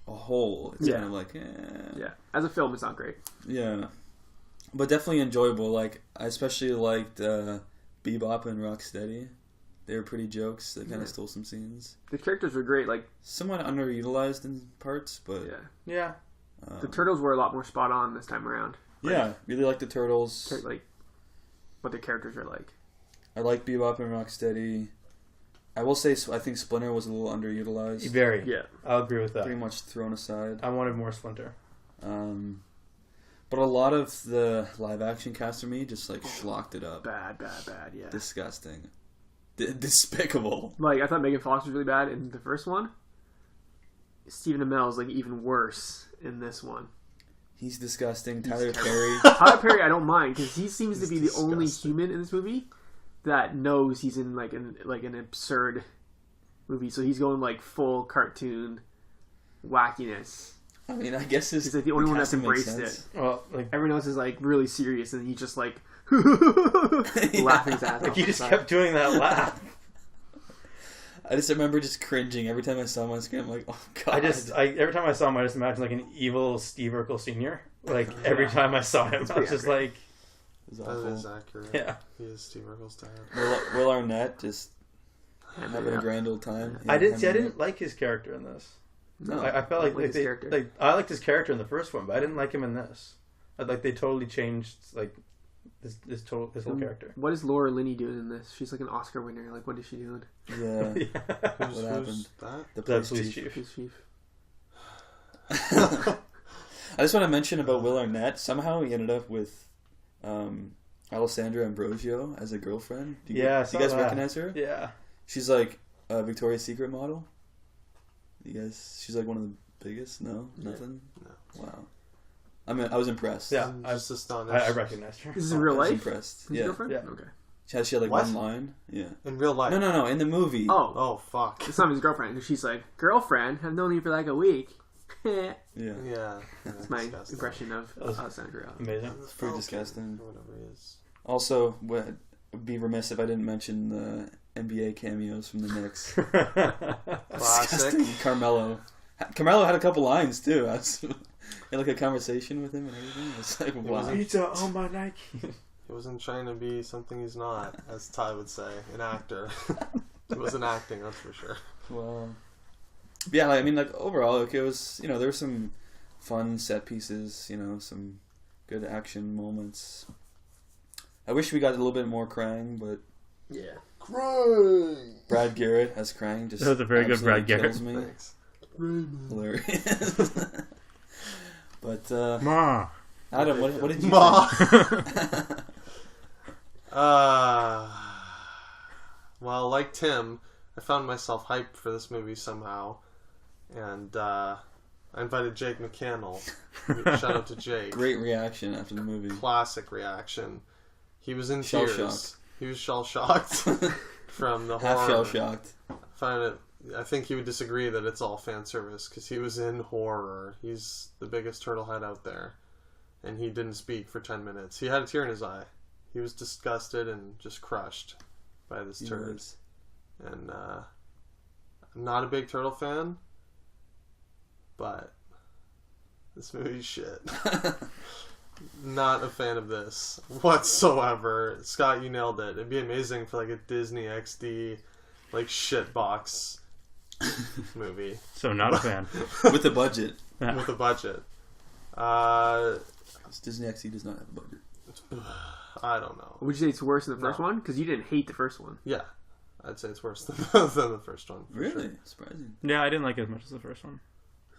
whole, it's Yeah. kind of like Yeah. As a film, it's not great. yeah. But definitely enjoyable. Like I especially liked Bebop and Rocksteady. They were pretty jokes. They kind Yeah. of stole some scenes. The characters were great. Like, Somewhat underutilized in parts, but yeah. Yeah. The turtles were a lot more spot on this time around. yeah, really like the Turtles. Like, what the characters are like. I like Bebop and Rocksteady. I will say I think Splinter was a little underutilized. Very. Yeah. I'll agree with that. Pretty much thrown aside. I wanted more Splinter. But a lot of the live action cast for me just like schlocked it up. Bad, yeah. Disgusting. Despicable. Like, I thought Megan Fox was really bad in the first one. Stephen Amell is like even worse in this one. He's disgusting. Tyler Perry. Tyler Perry, I don't mind because he seems to be the only disgusting. human in this movie that knows he's in like an absurd movie. So he's going like full cartoon wackiness. I mean, I guess He's like the only one that's casting makes embraced sense. Well, like Everyone else is like really serious, and he just like laughing his ass off. you just kept doing that laugh. I just remember just cringing every time I saw him on screen. I'm like, oh god. Every time I saw him, I just imagined like an evil Steve Urkel Sr. Like every time I saw him, I was pretty just accurate. like, It was That awful. is accurate. yeah. He is Steve Urkel's dad. Will Arnett just having Yeah. a grand old time. I Yeah, didn't like his character in this. No. I felt like, Like his character. I liked his character in the first one, but I didn't like him in this. Like they totally changed like his whole character. What is Laura Linney doing in this? She's like an Oscar winner. Like, what is she doing? Yeah. Who's What happened? that? The That's police police chief. chief. Who's chief? I just want to mention about Will Arnett. Somehow he ended up with Alessandra Ambrosio as a girlfriend. Do you, Yeah, I do saw you guys that. recognize her? Yeah. She's like a Victoria's Secret model. You guys, she's like one of the biggest. No, nothing. No. Wow. I was impressed. Yeah. I'm just astonished. I recognized her. This is in real I was life. impressed. His Yeah. girlfriend? Yeah. Okay. She had like What? one line. Yeah. In real life. No. In the movie. Oh, Oh, fuck. it's not his girlfriend. She's like, girlfriend. I've known you for like a week. That's Yeah. Yeah. my Disgusting. impression of Alessandra. Amazing. It's pretty disgusting. Or whatever he is. Also, would be remiss if I didn't mention the NBA cameos from the Knicks. Classic. Disgusting. Carmelo Carmelo had a couple lines too. I was, had like a conversation with him and everything. It's like, wow. Pizza on my Nike. He wasn't trying to be something he's not, as Ty would say, an actor. He wasn't acting, that's for sure. Well, yeah, I mean, like overall, like it was, there were some fun set pieces, some good action moments. I wish we got a little bit more Krang, but Yeah. Krang! Brad Garrett as Krang just That was a very good Brad Garrett. kills me. Thanks. Hilarious. But Ma. Adam, what did you Ma. think? Well, like Tim, I found myself hyped for this movie somehow, and I invited Jake McCannell. Shout out to Jake. Great reaction after the movie. Classic reaction. He was in Shell tears. shocked. He was shell shocked from the Half horror. shell shocked. I think he would disagree that it's all fan service because he was in horror. He's the biggest turtle head out there, and he didn't speak for 10 minutes. He had a tear in his eye. He was disgusted and just crushed by this turd. Was. And I'm not a big turtle fan, but this movie's shit. Not a fan of this whatsoever. Scott, you nailed it. It'd be amazing for like a Disney XD like shitbox movie. So not a fan. With a budget. With a budget. Disney XD does not have a budget. I don't know. Would you say it's worse than the first No. one? Because you didn't hate the first one. Yeah. I'd say it's worse than the first one. for Really? sure. Surprising. Yeah, I didn't like it as much as the first one.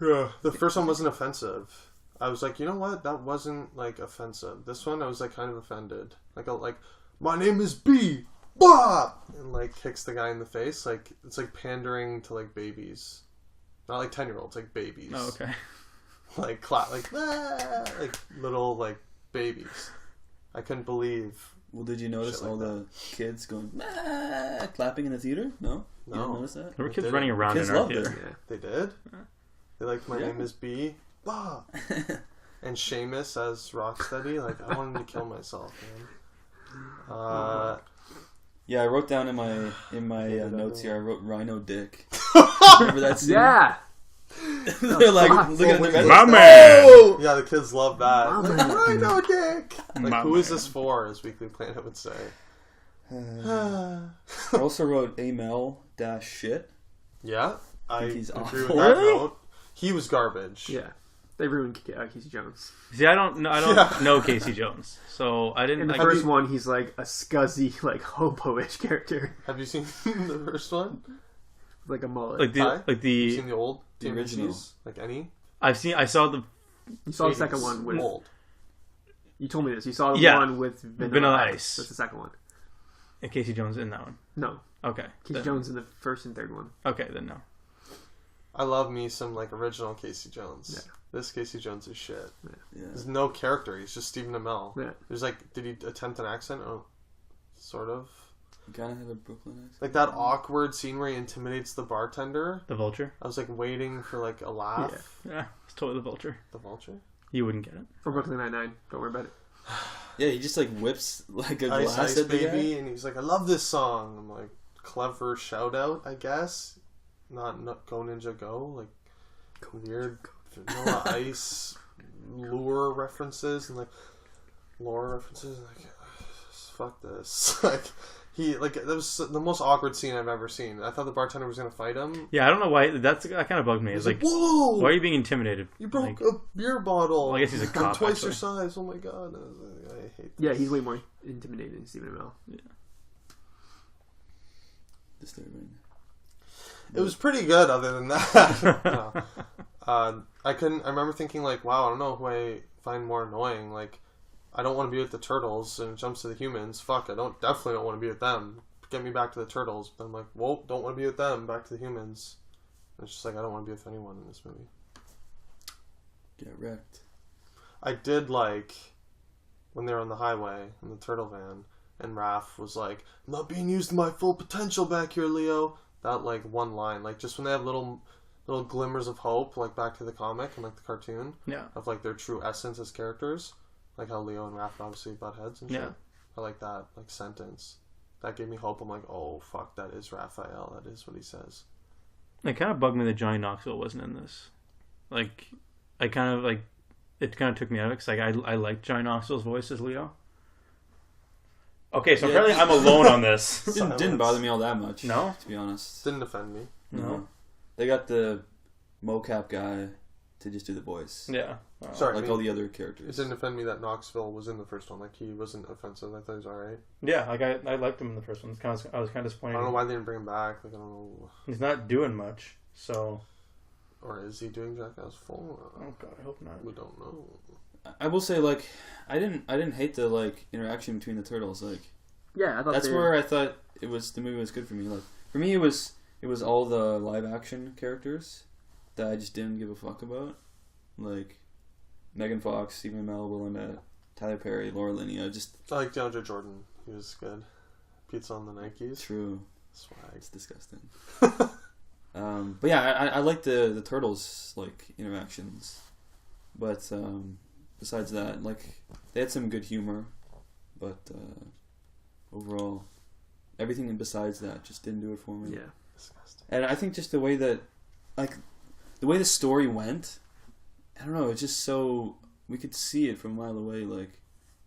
Yeah. The first one wasn't offensive. I was like, you know what? That wasn't like offensive. This one I was like kind of offended. Like my name is B. Bah! And like kicks the guy in the face. Like it's like pandering to like babies. Not like 10-year-olds, like babies. Oh, okay. Like like little like babies. I couldn't believe. Well, did you notice Shit like all the kids going clapping in the theater? No? You didn't No. notice that? There were I kids didn't. running around Kids in our loved it. theater. Yeah. They did? They liked my Yeah. name is B. Bah! And Seamus as Rocksteady. Like, I wanted to kill myself, man. Yeah, I wrote down in my notes here, I wrote Rhino Dick. Remember that scene? Yeah. They're like, looking at the red My lights. man! Oh! Yeah, the kids love that. My Like, man. Rhino Dick! Like, My who is man. this for, as Weekly Planet would say. I also wrote Amel-shit. Yeah, I think he's agree awful. with that Really? note. He was garbage. Yeah. They ruined Casey Jones. See, I don't Yeah. know Casey Jones, so I didn't. In the I first one, he's like a scuzzy, like hobo-ish character, Have you seen the first one? like a mullet. like Ty? the Have you seen the the old The original. TMNTs? Like any? I saw the you saw the second one with. Old. You told me this. You saw the Yeah. one with Vanilla Ice. That's the second one. Casey Jones in that one. No, Okay, Casey then, Jones in the first and third one. Okay, then no. I love me some like original Casey Jones. Yeah. This Casey Jones is shit. Yeah. There's no character. He's just Stephen Amell. Yeah. There's like, did he attempt an accent? Oh, sort of. You kind of have a Brooklyn accent. Like that awkward scene where he intimidates the bartender. The Vulture. I was like waiting for like a laugh. Yeah, it's totally the Vulture. The Vulture. You wouldn't get it. From Brooklyn Nine-Nine. Don't worry about it. Yeah, he just like whips like a Ice glass Ice at the Baby, guy. and he's like, I love this song. I'm like, clever shout out, I guess. Not Go Ninja Go. Like weird Vanilla Ice lure references and like lore references. Like, fuck this. Like that was the most awkward scene I've ever seen. I thought the bartender was gonna fight him. Yeah, I don't know why. That kind of bugged me. It's He's like, whoa! why are you being intimidated? You broke Like, a beer bottle. Well, I guess he's a I'm cop, twice your actually. size. Oh my god! I hate this. Yeah, he's way more intimidating than Stephen Amell. Disturbing. It was pretty good, other than that. No. I remember thinking like, wow, I don't know who I find more annoying. Like, I don't want to be with the turtles, and it jumps to the humans. Fuck, definitely don't want to be with them. Get me back to the turtles. But I'm like, well, don't want to be with them. Back to the humans. And it's just like I don't want to be with anyone in this movie. Get wrecked. I did like when they were on the highway in the turtle van, and Raph was like, "I'm not being used to my full potential back here, Leo." That like one line, like just when they have little glimmers of hope, like back to the comic and like the cartoon, yeah. of like their true essence as characters, like how Leo and Raph obviously butt heads and shit. Yeah. I like that like sentence. That gave me hope. I'm like, oh fuck, that is Raphael. That is what he says. It kind of bugged me that Johnny Knoxville wasn't in this. Like, I kind of, like, it kind of took me out of it, because, like, I liked Johnny Knoxville's voice as Leo. Okay, so apparently I'm alone on this. Didn't bother me all that much. No? To be honest. Didn't offend me. No. They got the mocap guy to just do the voice. Yeah. Sorry, Like all the other characters. It didn't offend me that Knoxville was in the first one. Like, he wasn't offensive. I thought he was alright. Yeah, like, I liked him in the first one. I was kind of disappointed. I don't know why they didn't bring him back. Like, I don't know. He's not doing much, so... Or is he doing Jackass Full? Oh, God, I hope not. We don't know. I will say, like, I didn't hate the, like, interaction between the turtles. Like, Yeah, I thought that's where I thought the movie was good for me. Like, for me, it was all the live action characters that I just didn't give a fuck about. Like, Megan Fox, Stephen Amell, Will Arnett, Tyler Perry, Laura Linney. I like DeAndre Jordan. He was good. Pizza on the Nikes. True. Swag. It's disgusting. But yeah, I like the turtles, like, interactions. But besides that, like, they had some good humor. But overall, everything besides that just didn't do it for me. Yeah. Disgusting. And I think just the way that, like, the way the story went, I don't know, it's just so, we could see it from a mile away, like,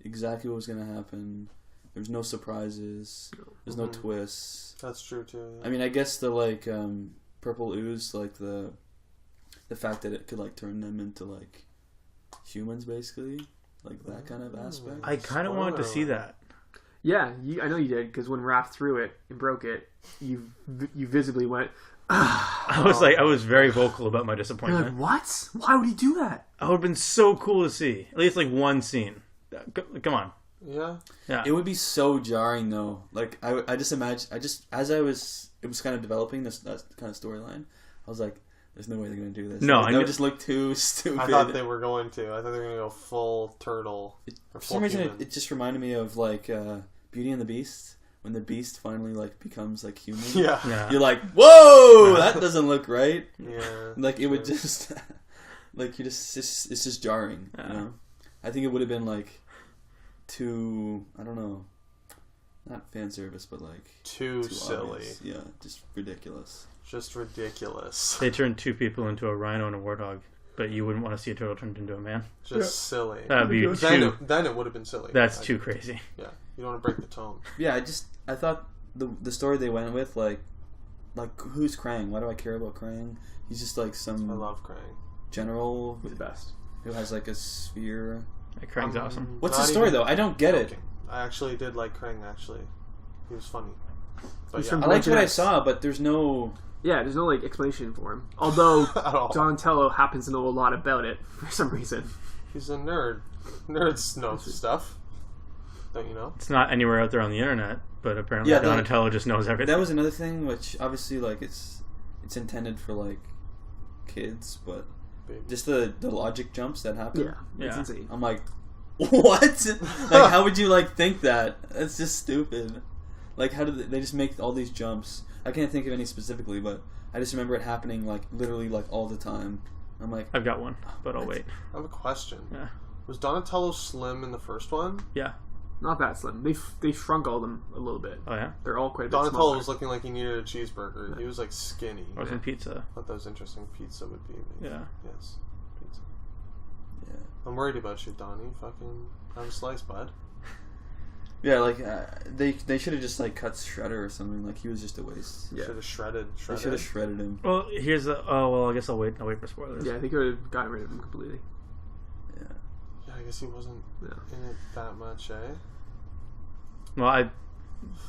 exactly what was going to happen. There's no surprises. There's no twists. That's true, too. Yeah. I mean, I guess the, like, purple ooze, like, the fact that it could, like, turn them into, like, humans, basically. Like, that kind of aspect. I kind of wanted to see that. Yeah, I know you did, because when Raph threw it and broke it, you visibly went, I was very vocal about my you're disappointment. like, what? Why would he do that? It would have been so cool to see. At least, like, one scene. Come on. Yeah. Yeah. It would be so jarring, though. Like, I just imagine, as it was kind of developing that kind of storyline, I was like, there's no way they're going to do this. No, like, that would just look too stupid. I thought they were going to. I thought they were going to go full turtle. For some reason, it just reminded me of, like, Beauty and the Beast. When the Beast finally, like, becomes, like, human. Yeah. You're like, whoa, that doesn't look right. Yeah. Like, it would just, like, it's just jarring, you know? I think it would have been, like, too, I don't know, not fan service, but, like, Too silly. obvious. Yeah, just ridiculous. Just ridiculous. They turned two people into a rhino and a warthog, but you wouldn't want to see a turtle turned into a man. Just silly. That'd be Then it would have been silly. That's too crazy. Yeah. You don't want to break the tone. Yeah, I thought the story they went with, like, who's Krang? Why do I care about Krang? He's just, like, some I love Krang. general He's the best. who has, like, a sphere. Like, Krang's awesome. What's the story, though? I don't get it. I actually did like Krang, actually. He was funny. But He's yeah. from I liked what I Legends. saw, but there's no... Yeah, there's no, like, explanation for him. Although, At all. Donatello happens to know a lot about it for some reason. He's a nerd. Nerds know stuff. Don't you know? It's not anywhere out there on the internet, but apparently Yeah, Donatello just knows everything. That was another thing, which obviously, like, it's intended for, like, kids, but Baby. just the logic jumps that happen. Yeah, it's Yeah. insane. I'm like, what? Like, how would you, like, think that? That's just stupid. Like, how did they just make all these jumps? I can't think of any specifically, but I just remember it happening, like, literally, like, all the time. I'm like, I've got one, but I'll wait. I have a question. Yeah. Was Donatello slim in the first one? Yeah. Not that slim. They shrunk all of them a little bit. Oh, yeah? They're all quite a bit Donatello smaller. was looking like he needed a cheeseburger. He was like skinny. Or some pizza. I thought that was interesting. Pizza would be amazing. Yeah. Yes. Pizza. yeah. I'm worried about you, Donnie. Fucking have a slice, bud. Yeah, like, they should have just, like, cut Shredder or something. Like, he was just a waste. Yeah. Should have shredded. They should have shredded him. Well, here's the... Oh, well, I guess I'll wait for spoilers. Yeah, they could have gotten rid of him completely. Yeah. Yeah, I guess he wasn't Yeah. in it that much, eh? Well, I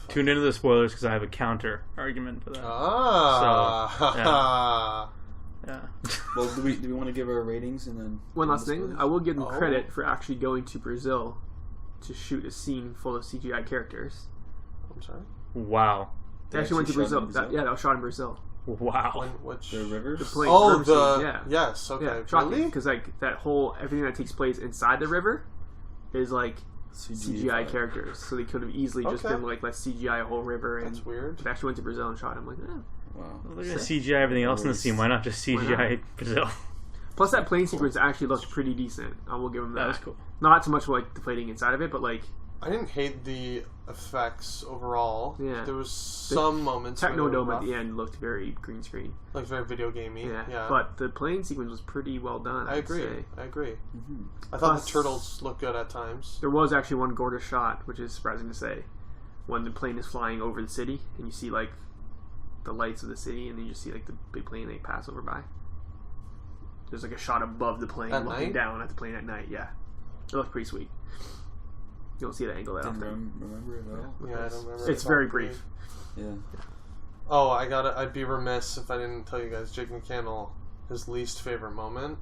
tuned into the spoilers because I have a counter argument for that. Ah. Yeah. Well, do we want to give our ratings and then... One last thing, I will give them Oh. credit for actually going to Brazil to shoot a scene full of CGI characters. I'm sorry. Wow. They actually went to shot in Brazil. Brazil? That was shot in Brazil. Wow. Which? The rivers? The plane. Oh, river the scene, yeah. yes. Okay. Yeah, shocking. Really? Because like that whole everything that takes place inside the river is like CGI characters, so they could have easily just Okay. been like, let's CGI a whole river. And That's weird. They actually went to Brazil and shot him. Like, Wow. Look at CGI everything else in the scene. Why not just CGI Brazil? Plus, that plane sequence actually looked pretty decent. I will give them that. That was cool. Not so much like the fighting inside of it, but like I didn't hate the effects overall. Yeah. There was some moments. Technodome at the end looked very green screen. Like very video gamey. Yeah. But the plane sequence was pretty well done. I agree. Mm-hmm. I thought the turtles looked good at times. There was actually one gorgeous shot, which is surprising to say, when the plane is flying over the city and you see like the lights of the city, and then you just see like the big plane they pass over by. There's like a shot above the plane at looking night? down at the plane at night. Yeah, it looks pretty sweet. You don't see that angle that Didn't often. remember it at all. Yeah, I don't remember. It's very brief. Yeah. Oh, I'd be remiss if I didn't tell you guys. Jake McCannell, his least favorite moment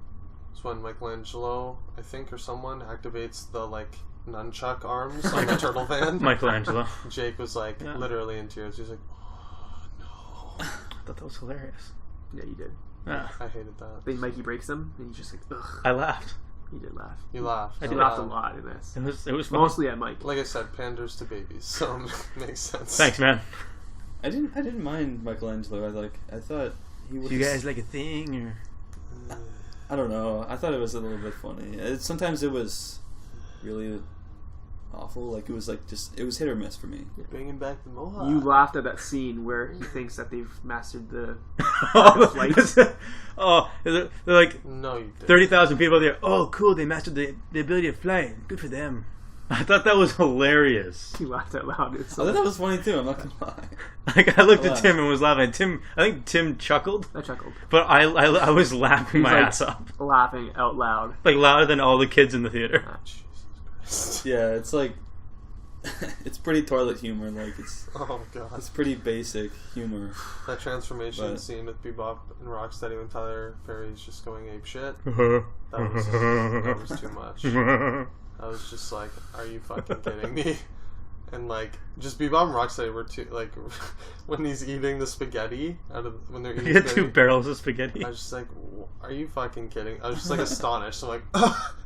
is when Michelangelo, I think, or someone activates the like nunchuck arms on the turtle van. Michelangelo. Jake was like literally in tears. He was like, "Oh no!" I thought that was hilarious. Yeah, you did. Yeah. I hated that. Then Mikey breaks them, and he's just like, ugh. I laughed. He did laugh. You laughed. I He did. laughed a lot in this. It was fun. Mostly at Mike. Like I said, panders to babies, so makes sense. Thanks, man. I didn't mind Michelangelo. I thought he was. Do you guys like a thing or? I don't know. I thought it was a little bit funny. Sometimes it was really awful. Like it was hit or miss for me. Bringing back the mohawk. You laughed at that scene where he thinks that they've mastered the flights. Oh, they're like No, you didn't. 30,000 people there. Oh, cool! They mastered the ability of flying. Good for them. I thought that was hilarious. He laughed out loud. I thought that was funny too. I'm not gonna lie. Like I looked at Tim and was laughing. I think Tim chuckled, I chuckled. but I was laughing my like- ass off, Laughing out loud. like louder than all the kids in the theater. Jesus Christ. Yeah, it's like it's pretty toilet humor. Like Oh god. it's pretty basic humor. That transformation But- scene with Bebop and Rocksteady when Tyler Perry's just going ape shit. that That was too much. I was just like, are you fucking kidding me? And like, just Bebop and Rocksteady were too, like, when he's eating the spaghetti, when they're eating You had spaghetti, 2 barrels of spaghetti. I was just like, are you fucking kidding? I was just like astonished. So like,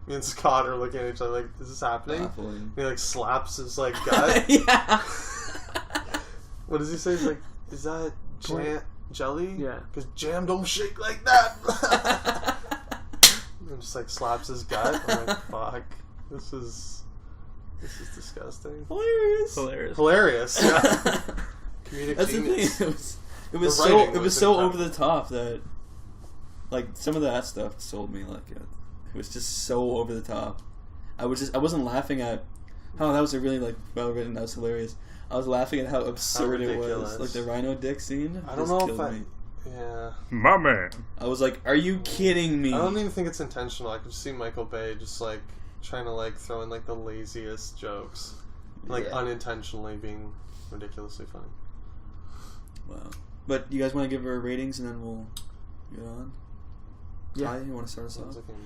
me and Scott are looking at each other like, is this happening? Baffling. And he like slaps his like gut. Yeah. What does he say? He's like, is that jelly? Yeah. Because jam don't shake like that. And just like slaps his gut. I'm like, fuck. This is disgusting. Hilarious. Hilarious. Yeah. Comedic That's genius. the thing. It was The writing so was over incredible. the top that like some of that stuff sold me. Like it was just so over the top. I wasn't laughing at how that was a really like well written. That was hilarious. I was laughing at how absurd it was. ridiculous. Like the rhino dick scene. I don't just know if killed I. me. Yeah. My man. I was like, "Are you kidding me?" I don't even think it's intentional. I could just see Michael Bay just like trying to like throw in like the laziest jokes, like Yeah. unintentionally being ridiculously funny. Wow. But you guys want to give her ratings and then we'll get on? Yeah. Ty, you want to start us Sounds off? like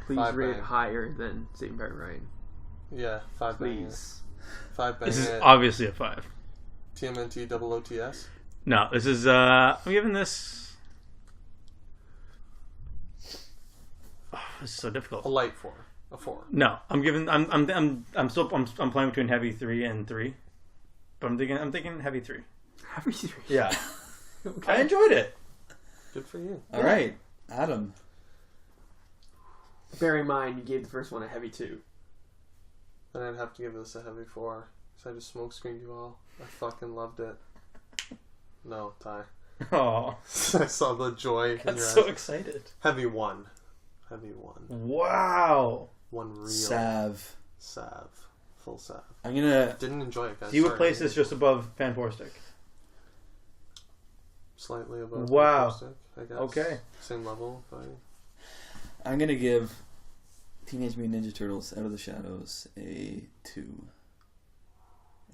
Please 5 rate it bang. higher than Saving Private Ryan. Yeah, 5 bang. Please. 5 bang. This is it. obviously a 5. TMNT double OTS. No, this is I'm giving this. Oh, this is so difficult. A light 4. A 4. No, I'm giving. I'm playing between heavy 3 and 3, but I'm thinking heavy 3. Heavy 3. Yeah, Okay. I enjoyed it. Good for you. All right, Adam. Bear in mind, you gave the first one a heavy 2. Then I'd have to give this a heavy 4. So I just smoke screened you all. I fucking loved it. No, Ty. Oh, I saw the joy in I'm your so eyes. excited. Heavy 1. Heavy 1. Wow. 1 real Sav. salve. Full salve. I'm gonna. Didn't enjoy it, guys. So you would Sorry. place this just above Fan 4 Stick. Slightly above. Wow. Fantastic, I guess. Okay. Same level, but I'm gonna give Teenage Mutant Ninja Turtles Out of the Shadows a 2.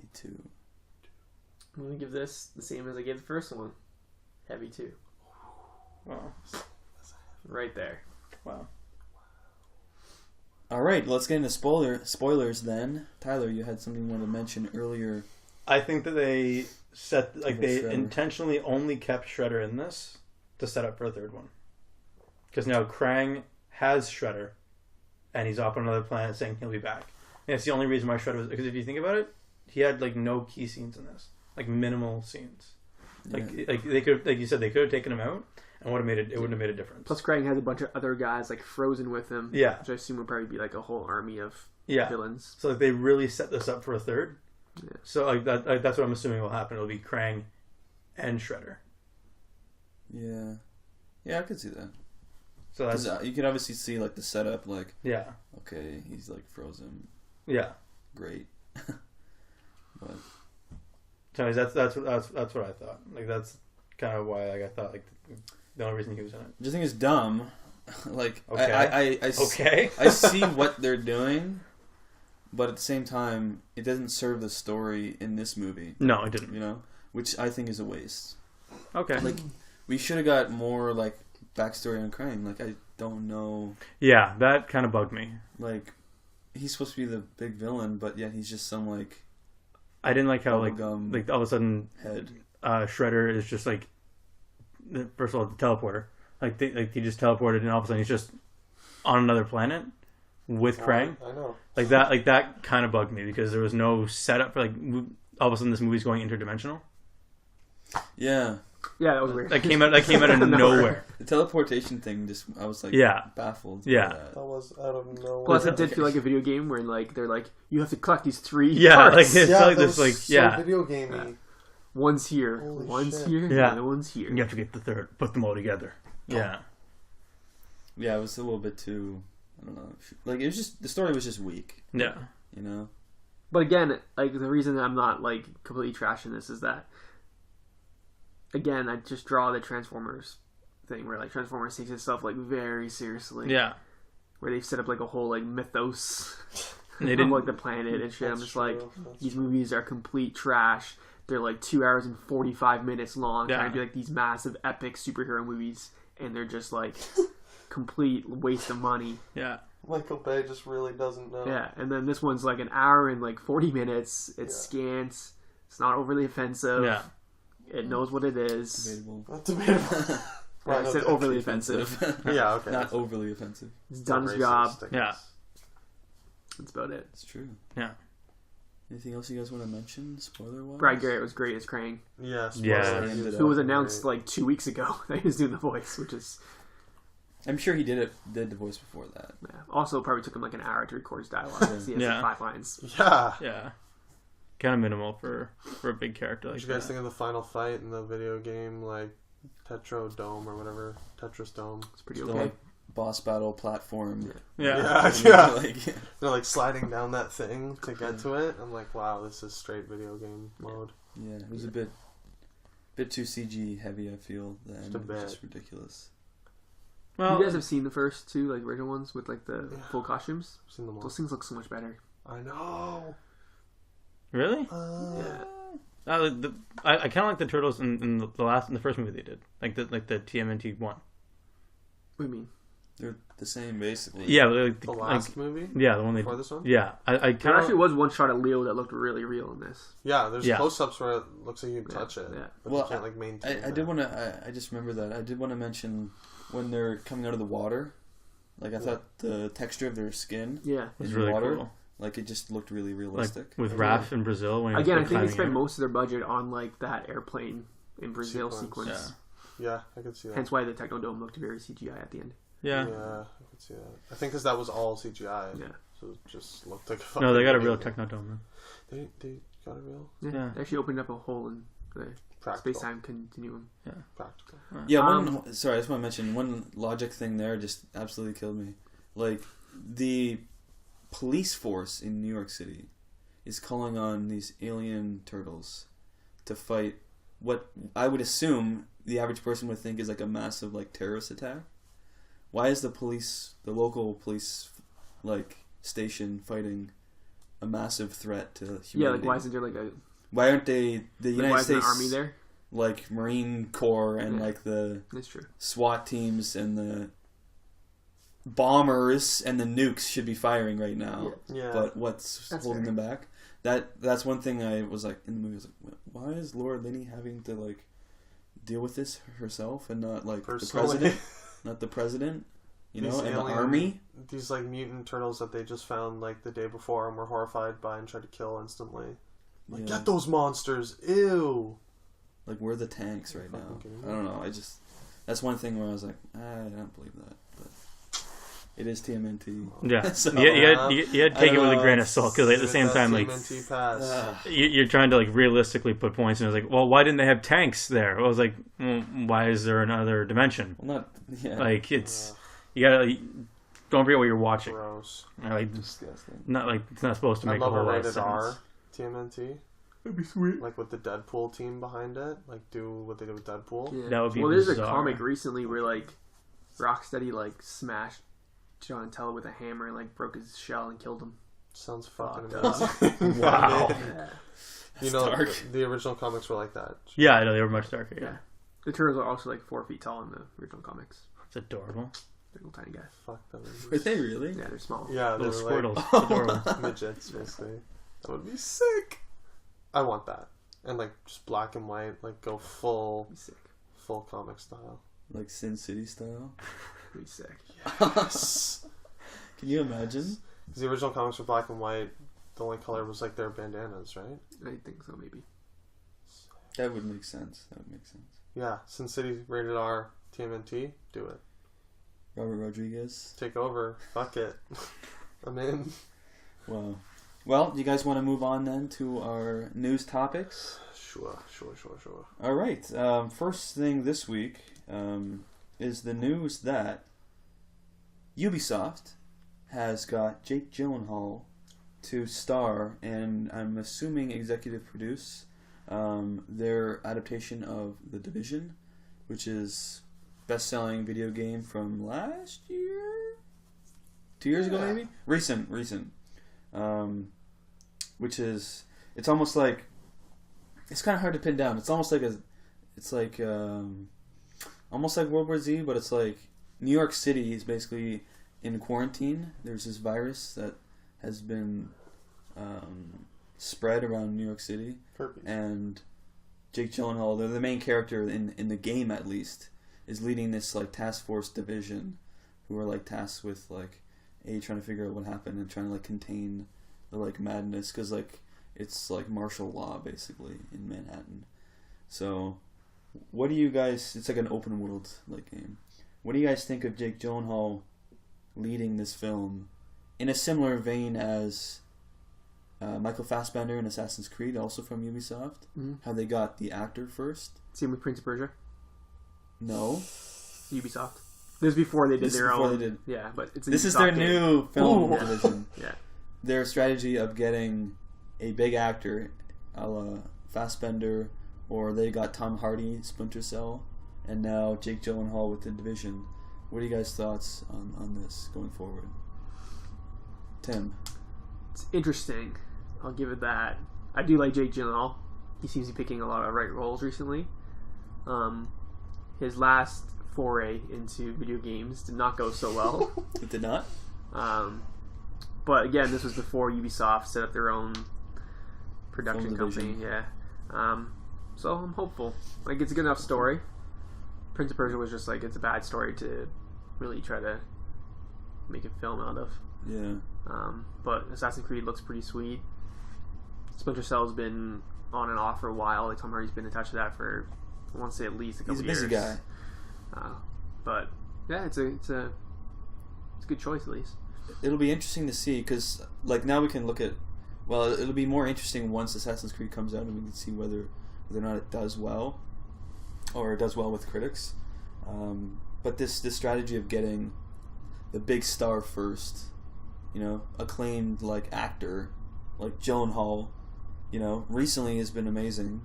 A 2. I'm going to give this the same as I gave the first one. Heavy 2. Wow. Right there. Wow. All right, let's get into spoilers then. Tyler, you had something you wanted to mention earlier. I think that they they Shredder. intentionally only kept Shredder in this to set up for a third one. Because now Krang has Shredder, and he's off on another planet saying he'll be back. And it's the only reason why Shredder was... Because if you think about it, he had like no key scenes in this. Like minimal scenes. Like they could, like you said, they could have taken him out and would have made it. It wouldn't have made a difference. Plus, Krang has a bunch of other guys like frozen with him. Yeah. Which I assume would probably be like a whole army of villains. So like they really set this up for a third. Yeah. So like that's what I'm assuming will happen. It'll be Krang and Shredder. Yeah. Yeah, I could see that. So that's You can obviously see like the setup, like yeah, okay, he's like frozen. yeah. Great. But So anyways, that's what I thought. Like that's kind of why I thought like the only reason he was in it. the thing is dumb. Like Okay. I see what they're doing, but at the same time, it doesn't serve the story in this movie. No, it didn't. You know, which I think is a waste. Okay. Like we should have got more like backstory on Krang. Like I don't know. Yeah, that kind of bugged me. Like he's supposed to be the big villain, but yet he's just some like I didn't like how like bubblegum all of a sudden head. Shredder is just like first of all the teleporter. Like he just teleported and all of a sudden he's just on another planet with Krang. I know. Like that kind of bugged me because there was no setup for like all of a sudden this movie's going interdimensional. Yeah. Yeah, that was weird. That came out of nowhere. The teleportation thing I was like baffled. Yeah. by that. That was out of nowhere. Plus, it did feel like a video game where like they're like you have to collect these 3 Yeah, parts. like it's like that this was like so video gamey. One's here, Holy one's shit. here, Yeah. the other one's here. you have to get the third, put them all together. Yeah. Yeah, it was a little bit too. I don't know. Like it was just the story was just weak. Yeah. You know. But again, like the reason I'm not like completely trashing this is that again, I just draw the Transformers thing where like Transformers takes itself like very seriously. Yeah. Where they've set up like a whole like mythos They of didn't like the planet and shit. I'm That's just like true. That's these true. movies are complete trash. They're like 2 hours and 45 minutes long, Yeah. trying to do like these massive epic superhero movies, and they're just like complete waste of money. Yeah. Michael Bay just really doesn't know. Yeah, and then this one's like an hour and like 40 minutes. It's scant. It's not overly offensive. Yeah. It knows what it is. Debatable. That's debatable. I said okay. overly offensive. Yeah, okay. Not overly offensive. It's done its Racist, job. I guess. Yeah. That's about it. It's true. Yeah. Anything else you guys want to mention, spoiler wise? Brad Garrett was great as Krang, Yes. Yeah. he was who was fucking announced great. like 2 weeks ago that he was doing the voice, which is I'm sure he did the voice before that. also probably took him like an hour to record his dialogue. He has Yeah. like 5 lines. Yeah. Yeah. Kind of minimal for a big character like What you guys that. think of the final fight in the video game, like Tetrodome or whatever? Tetris Dome. It's pretty The okay. like boss battle platform. Yeah. Yeah. Like, They're like sliding down that thing to get to it. I'm like, wow, this is straight video game mode. yeah, it was a bit too CG heavy. I feel the end a was bit. just ridiculous. Well, You guys have seen the first 2 like original ones with like the Yeah. full costumes? I've seen them all. Those things look so much better. I know. really? Yeah. I kind of like the turtles in the first movie they did, like the Tmnt one. What do you mean? They're the same basically. Yeah, like The last movie? yeah, the one they Before this one? yeah. I There kind actually of was one shot of Leo that looked really real in this. Yeah, there's Yeah. close-ups where it looks like you can Yeah, touch it. yeah. But Well, you can't like maintain I it. did want to. I just remember that. I did want to mention when they're coming out of the water. Like I thought the texture of their skin Yeah. was in really water, cool. like it just looked really Like realistic. with Raph in Brazil when he was Again, I like, think they climbing spent out. most of their budget on like that airplane in Brazil Sequence. sequence. Yeah, I could see that. Hence why the Technodome looked very CGI at the end. Yeah. Yeah, I could see that. I think because that was all CGI. Yeah. So it just looked like a No, they got a fucking real video game. Technodome. Man. They got a real Yeah. They actually opened up a hole in the practical. space-time continuum. Practical. Yeah, sorry, I just want to mention one logic thing there just absolutely killed me. Like, the police force in New York City is calling on these alien turtles to fight what I would assume the average person would think is like a massive like terrorist attack. Why is the local police like station fighting a massive threat to humanity? Yeah, like why isn't there like a Why aren't they the like, United why isn't States an army there? like Marine Corps and Yeah. like the That's true. SWAT teams and the bombers and the nukes should be firing right now. Yeah. But what's That's holding fair. them back? That's one thing I was like in the movie. I was like, why is Laura Linney having to like deal with this herself and not like Personally. the president, not the president, you know, These and the alien- army? These like mutant turtles that they just found like the day before and were horrified by and tried to kill instantly. Like, Yeah. get those monsters! Ew! Like we're the tanks right now. Fucking kidding me? I don't know. That's one thing where I was like, I don't believe that. But It is TMNT. Yeah, So, you had to take it with a grain of salt because at the Give same it that time, like TMNT pass. you're trying to like realistically put points, and I was like, well, why didn't they have tanks there? I was like, why is there another dimension? Well, not yeah. Like it's you gotta don't forget what you're watching. Gross. Like disgusting. not like it's not supposed to I make a love whole a lot of rated sense. R TMNT. That'd be sweet. Like with the Deadpool team behind it. Like do what they did with Deadpool. Yeah. That would be there's a bizarre. comic recently where like Rocksteady like smashed Donatello with a hammer and like broke his shell and killed him. Sounds fucking Fucked amazing. Wow. Yeah. You know, dark. the original comics were like that. Yeah, I know they were much darker. Yeah, Yeah. The turtles are also like 4 feet tall in the original comics. it's adorable. They're little tiny guys. Fuck them. Are they really? Yeah, they're small. Yeah, they Little were squirtles. like It's adorable. midgets, basically. That would be sick. I want that. And like just black and white, like go Be sick. full comic style. Like Sin City style. Be sick. Yes. Can you imagine? Because the original comics were black and white. The only color was like their bandanas, right? I think so, maybe. That would make sense. That would make sense. Yeah, Sin City rated R TMNT. Do it. Robert Rodriguez. Take over. Fuck it. I'm in. Wow. Well, do you guys want to move on then to our news topics? Sure. All right. First thing this week is the news that Ubisoft has got Jake Gyllenhaal to star, and I'm assuming executive produce, their adaptation of The Division, which is best-selling video game from last year? 2 years ago, maybe? Recent. Which is, it's almost like, it's kind of hard to pin down. It's almost like almost like World War Z, but it's like New York City is basically in quarantine. There's this virus that has been spread around New York City. Herpes. And Jake Gyllenhaal, the main character in the game at least, is leading this like task force division, who are like tasked with like trying to figure out what happened and trying to like contain the like madness, because like it's like martial law basically in Manhattan. So, what do you guys? It's like an open world like game. What do you guys think of Jake Gyllenhaal leading this film in a similar vein as Michael Fassbender in Assassin's Creed, also from Ubisoft? Mm-hmm. How they got the actor first? Same with Prince of Persia. No. Ubisoft. This is before they did their own. They did. Yeah, but it's a This is Ubisoft their game. new film Ooh. division. Yeah. Their strategy of getting a big actor, a la Fassbender, or they got Tom Hardy, Splinter Cell, and now Jake Gyllenhaal with The Division. What are you guys' thoughts on this going forward? Tim? It's interesting. I'll give it that. I do like Jake Gyllenhaal. He seems to be picking a lot of right roles recently. His last foray into video games did not go so well. It did not? But again, this was before Ubisoft set up their own production Film company. division. Yeah. So I'm hopeful. Like, it's a good enough story. Prince of Persia was just like, it's a bad story to really try to make a film out of. Yeah. But Assassin's Creed looks pretty sweet. Splinter Cell's been on and off for a while. Like, Tom Hardy's been attached to that for, I want to say, at least a couple He's a years. busy guy. But yeah, it's a good choice at least. It'll be interesting to see, because like now we can look at, well, it'll be more interesting once Assassin's Creed comes out and we can see whether or not it does well, or it does well with critics. But this strategy of getting the big star first, acclaimed like actor like Gyllenhaal, recently has been amazing,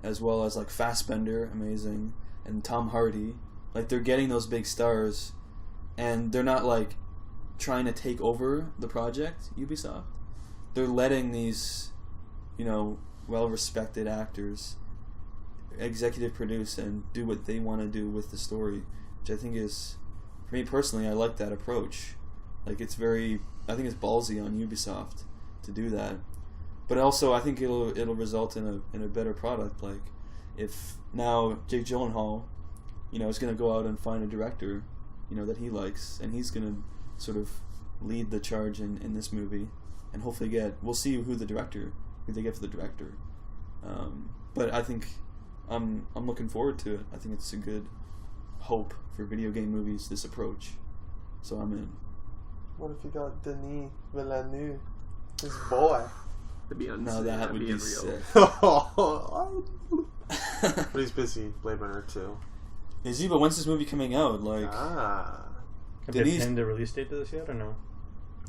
as well as like Fassbender, amazing, and Tom Hardy. Like, they're getting those big stars, and they're not like trying to take over the project, Ubisoft. They're letting these, well-respected actors executive produce and do what they want to do with the story, which I think is, for me personally, I like that approach. Like, I think it's ballsy on Ubisoft to do that. But also, I think it'll result in a better product. Like, if now Jake Gyllenhaal, is going to go out and find a director, that he likes, and he's going to sort of lead the charge in this movie, and hopefully we'll see who they get for the director. But I think I'm looking forward to it. I think it's a good hope for video game movies, this approach. So I'm in. What if you got Denis Villeneuve, his boy? That'd be No, that would be unreal. sick. But he's busy. Blade Runner 2. Is he? But when's this movie coming out? Like, Have they Denise- pinned the release date to this yet or no?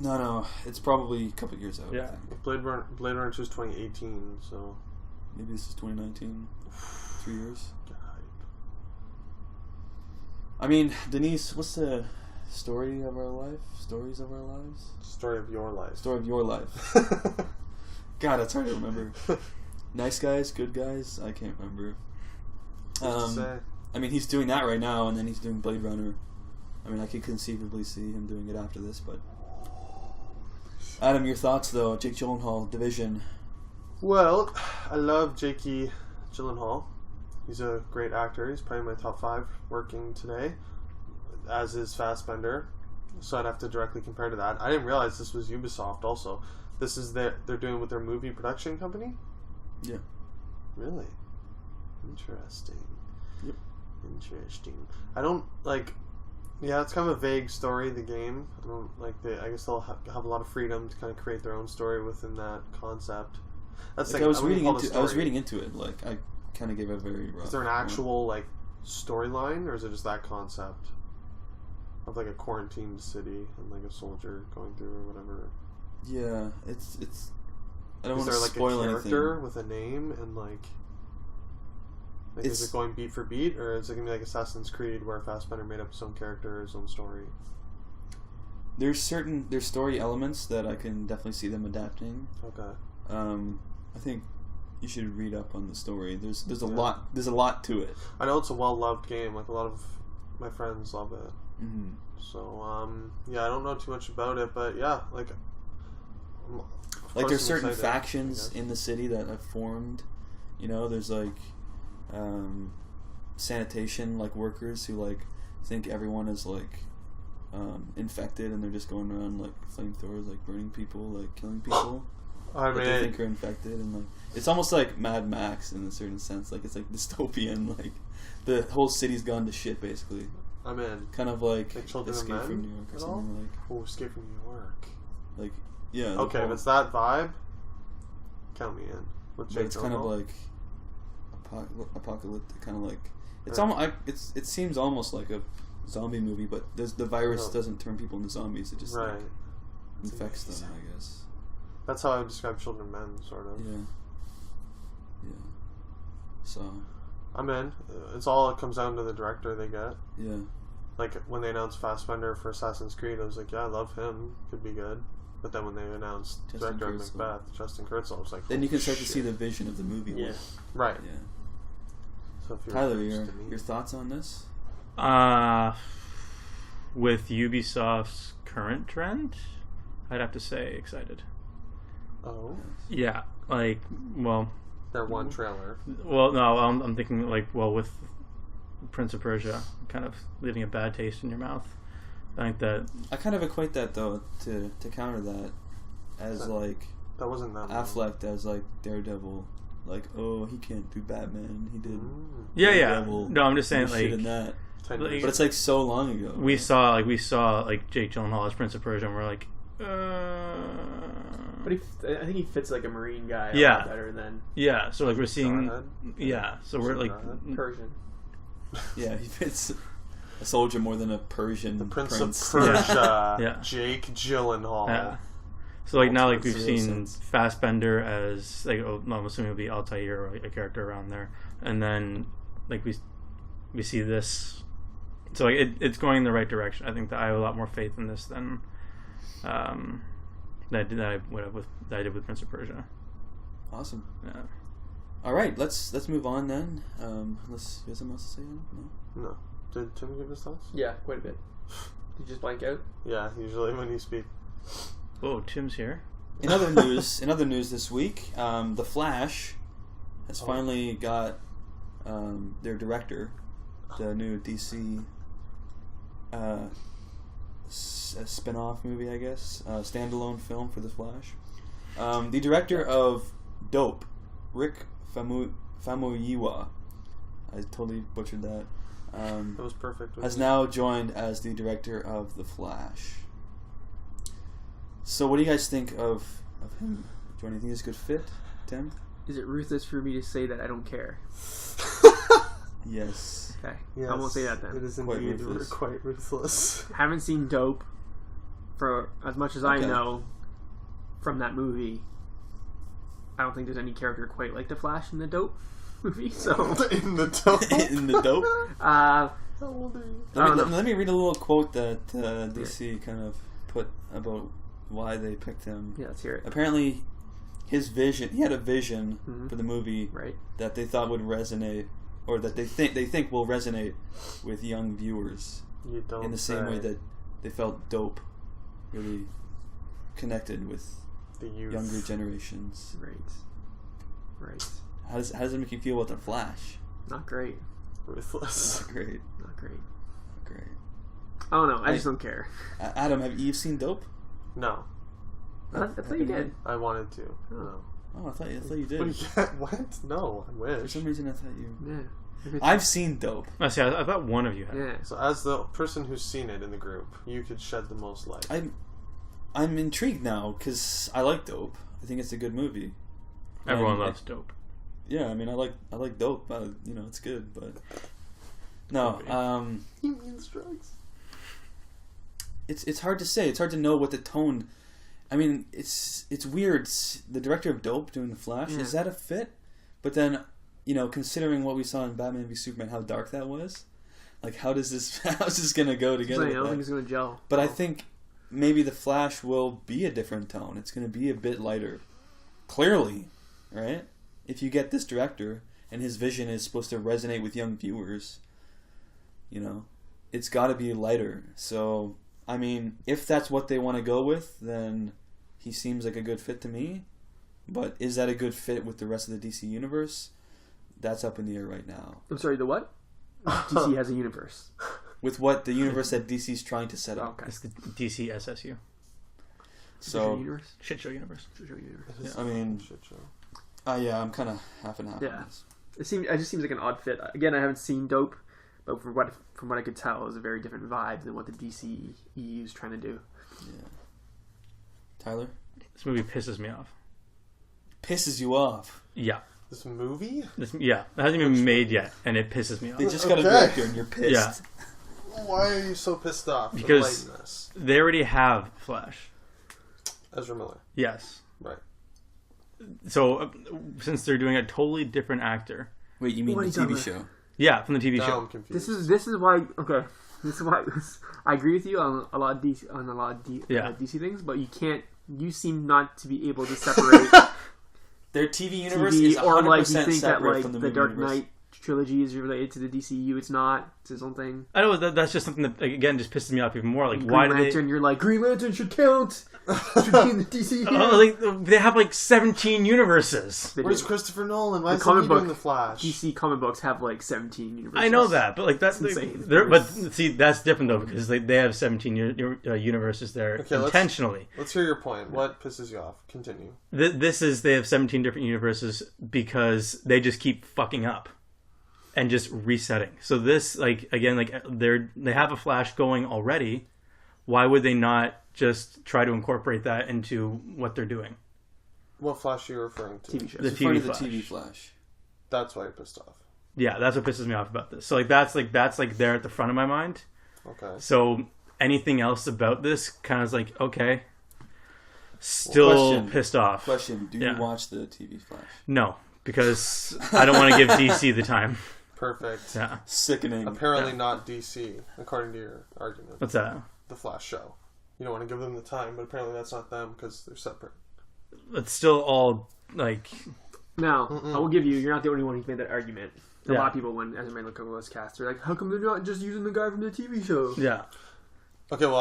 no, it's probably a couple years out. I Yeah. think. Blade Runner 2 is 2018, so. Maybe this is 2019. 3 years. Get hype. I mean, Denise, what's the story of our life? Stories of our lives? Story of your life. Story of your life. God, it's hard to remember. Nice guys, good guys? I can't remember. I mean, he's doing that right now, and then he's doing Blade Runner. I mean, I could conceivably see him doing it after this, but... Adam, your thoughts, though? Jake Gyllenhaal, Division. Well, I love Jakey Gyllenhaal. He's a great actor. He's probably my top 5 working today, as is Fassbender. So I'd have to directly compare to that. I didn't realize this was Ubisoft also. This is they're doing with their movie production company? Yeah. Really? Interesting. Yep. Interesting. I don't, like... Yeah, it's kind of a vague story, the game. I don't, like, I guess they'll have a lot of freedom to kind of create their own story within that concept. That's Like, I was reading into it. Like, I kind of gave a very rough... Is there an actual, like, storyline, or is it just that concept? Of, like, a quarantined city and, like, a soldier going through or whatever. Yeah, it's... I don't Is want to there, like, spoil a character anything. with a name and, like... It's- is it going beat for beat, or is it going to be like Assassin's Creed where Fassbender made up his own character, his own story? There's story elements that I can definitely see them adapting. Okay. I think you should read up on the story. There's a lot to it. I know it's a well-loved game. Like, a lot of my friends love it. Mm-hmm. So, yeah, I don't know too much about it, but yeah, like... Like, there's certain excited, factions in the city that have formed. You know, there's like sanitation like workers who like think everyone is like infected, and they're just going around like flamethrowers, like burning people, like killing people. I that mean, they think are infected, and like it's almost like Mad Max in a certain sense. Like, it's like dystopian. Like, the whole city's gone to shit basically. I'm in. Kind of like Children of Escape Men from New York or at something all? like. Oh, Escape from New York. Like, yeah. the Okay, whole- if it's that vibe, count me in. With But Jake it's kind of Gyllenhaal. like apocalyptic, kind of like it's Yeah. almost. It seems almost like a zombie movie, but the virus No. doesn't turn people into zombies. It just like, Right. infects amazing. them, I guess. That's how I would describe Children of Men, sort of. Yeah. Yeah. So. I'm in. It's all, it comes down to the director they get. Yeah. Like, when they announced Fassbender for Assassin's Creed, I was like, yeah, I love him. Could be good. But then when they announced Justin director of Kurzel. Macbeth, Justin Kurzel, I was like, Then you can holy start to see shit. the vision of the movie. Yeah. Right. Yeah. So if you're Tyler, interested in me- your thoughts on this? With Ubisoft's current trend, I'd have to say excited. Oh. Yeah, like, well, Their one trailer. no, I'm thinking like, well, with Prince of Persia, kind of leaving a bad taste in your mouth. I think that I kind of equate that though to counter that as like That wasn't that Affleck as like Daredevil. Like, oh, he can't do Batman. He did. yeah. Daredevil. No, I'm just saying, He shit like, in that. 10 Like- years. But it's like so long ago. we right? saw Jake Gyllenhaal as Prince of Persia, and we're like, But I think he fits like a Marine guy a Yeah. lot better than yeah. So like we're seeing, Jarhead? yeah. So we're like, Jarhead? Persian. Yeah, he fits a soldier more than a Persian The Prince of prince. Persia, Yeah. Jake Gyllenhaal. yeah. So like now, like we've Makes real seen sense. Fassbender as like, I'm assuming it'll be Altair or a character around there, and then like we see this. So like it's going in the right direction. I think that I have a lot more faith in this than that I did with Prince of Persia. Awesome. Yeah. All right, let's move on then. Unless you have something else to say, Adam? No. No. Did Tim give his thoughts? Yeah, quite a bit. Did you just blank out? Yeah, usually when you speak. Oh, Tim's here. In other news this week, The Flash has finally got their director, the new DC spin-off movie, I guess, standalone film for The Flash. The director of Dope, Rick Famuyiwa, I totally butchered that, That was perfect. has now joined as the director of The Flash. So what do you guys think of him joining? Do you think he's a good fit, Tim? Is it ruthless for me to say that I don't care? Yes. Okay. Yes, I won't say that then. It is Quite indeed ruthless. quite ruthless. Haven't seen Dope for as much as I know from that movie. I don't think there's any character quite like the Flash in the Dope movie. So In the Dope? In the Dope? How old are you? Let me read a little quote that DC kind of put about why they picked him. Yeah, let's hear it. Apparently, he had a vision for the movie Right. that they thought would resonate, or that they think will resonate with young viewers You don't in the same say. way that they felt Dope really connected with The youth. younger generations. Right. How does it make you feel about the Flash? Not great. Ruthless. Not great. Not great. Great. I don't know. I just don't care. Adam, have you seen Dope? No. I thought you did. I wanted to. No. Oh, I thought you did. What? No, I For wish. some reason, I thought you. Yeah. I've seen Dope. I see. I thought one of you had. Yeah. So as the person who's seen it in the group, you could shed the most light. I'm intrigued now because I like Dope. I think it's a good movie. Everyone And loves Dope. Yeah, I mean, I like Dope. It's good, but no. He means drugs. It's hard to say. It's hard to know what the tone. I mean, it's weird. The director of Dope doing the Flash, is that a fit? But then, considering what we saw in Batman v Superman, how dark that was, like how's this gonna go together? I don't think it's gonna gel. But I think maybe the Flash will be a different tone. It's gonna be a bit lighter. Clearly, right? If you get this director and his vision is supposed to resonate with young viewers, it's got to be lighter. So, I mean, if that's what they want to go with, then he seems like a good fit to me. But is that a good fit with the rest of the DC universe? That's up in the air right now. I'm sorry, the what? DC has a universe. With what the universe that DC's trying to set up. Okay. It's the DC SSU. So, universe? Shit show universe. yeah, I mean, Shit show. yeah, I'm kind of half and half Yeah. on this. It just seems like an odd fit. Again, I haven't seen Dope, but from what I could tell, it was a very different vibe than what the DC EU is trying to do. Yeah. Tyler? This movie pisses me off. Pisses you off. Yeah. This movie? It hasn't even made yet, and it pisses me off. They just got a Okay. director and you're pissed. Yeah. Why are you so pissed off? Because- Enlighten us. They already have Flash. Ezra Miller. Yes. Right. So, since they're doing a totally different actor. Wait, you mean What the are you talking TV about? show? Yeah, from the TV Now show. I'm confused. This is why. Okay, this is why I agree with you on a lot of DC things, but you can't. You seem not to be able to separate Their TV universe TV is 100% or like you think that separate like from the the movie Dark universe. Knight trilogy is related to the DCU. It's not. It's its own thing. I know that's just something that, like, again, just pisses me off even more. Like, Green why do Lantern, they? you're like Green Lantern should count. Should be in the DCU. Oh, like, they have like 17 universes. They Where's do. Christopher Nolan? Why The is comic he doing book- the Flash? DC comic books have like 17 universes. I know that, but like that's insane. but see, that's different though because they have 17 universes there Okay, let's- intentionally. Let's hear your point. What pisses you off? Continue. This is they have 17 different universes because they just keep fucking up and just resetting. So this, like, again, like they have a Flash going already. Why would they not just try to incorporate that into what they're doing? What Flash are you referring to? TV shows. The It's in front TV of the Flash. TV Flash. That's why you're pissed off. Yeah, that's what pisses me off about this. So that's there at the front of my mind. Okay. So anything else about this kind of is like, okay, still Question. pissed off. Question: do Yeah. you watch the TV Flash? No, because I don't want to give DC the time. Perfect. Yeah. Sickening. Apparently not DC, according to your argument. What's that? The Flash show. You don't want to give them the time, but apparently that's not them because they're separate. It's still all like, Now, I will give you. You're not the only one who's made that argument. A Yeah. lot of people, when Ezra Miller was cast, they're like, "How come they're not just using the guy from the TV show?" yeah. Okay, well,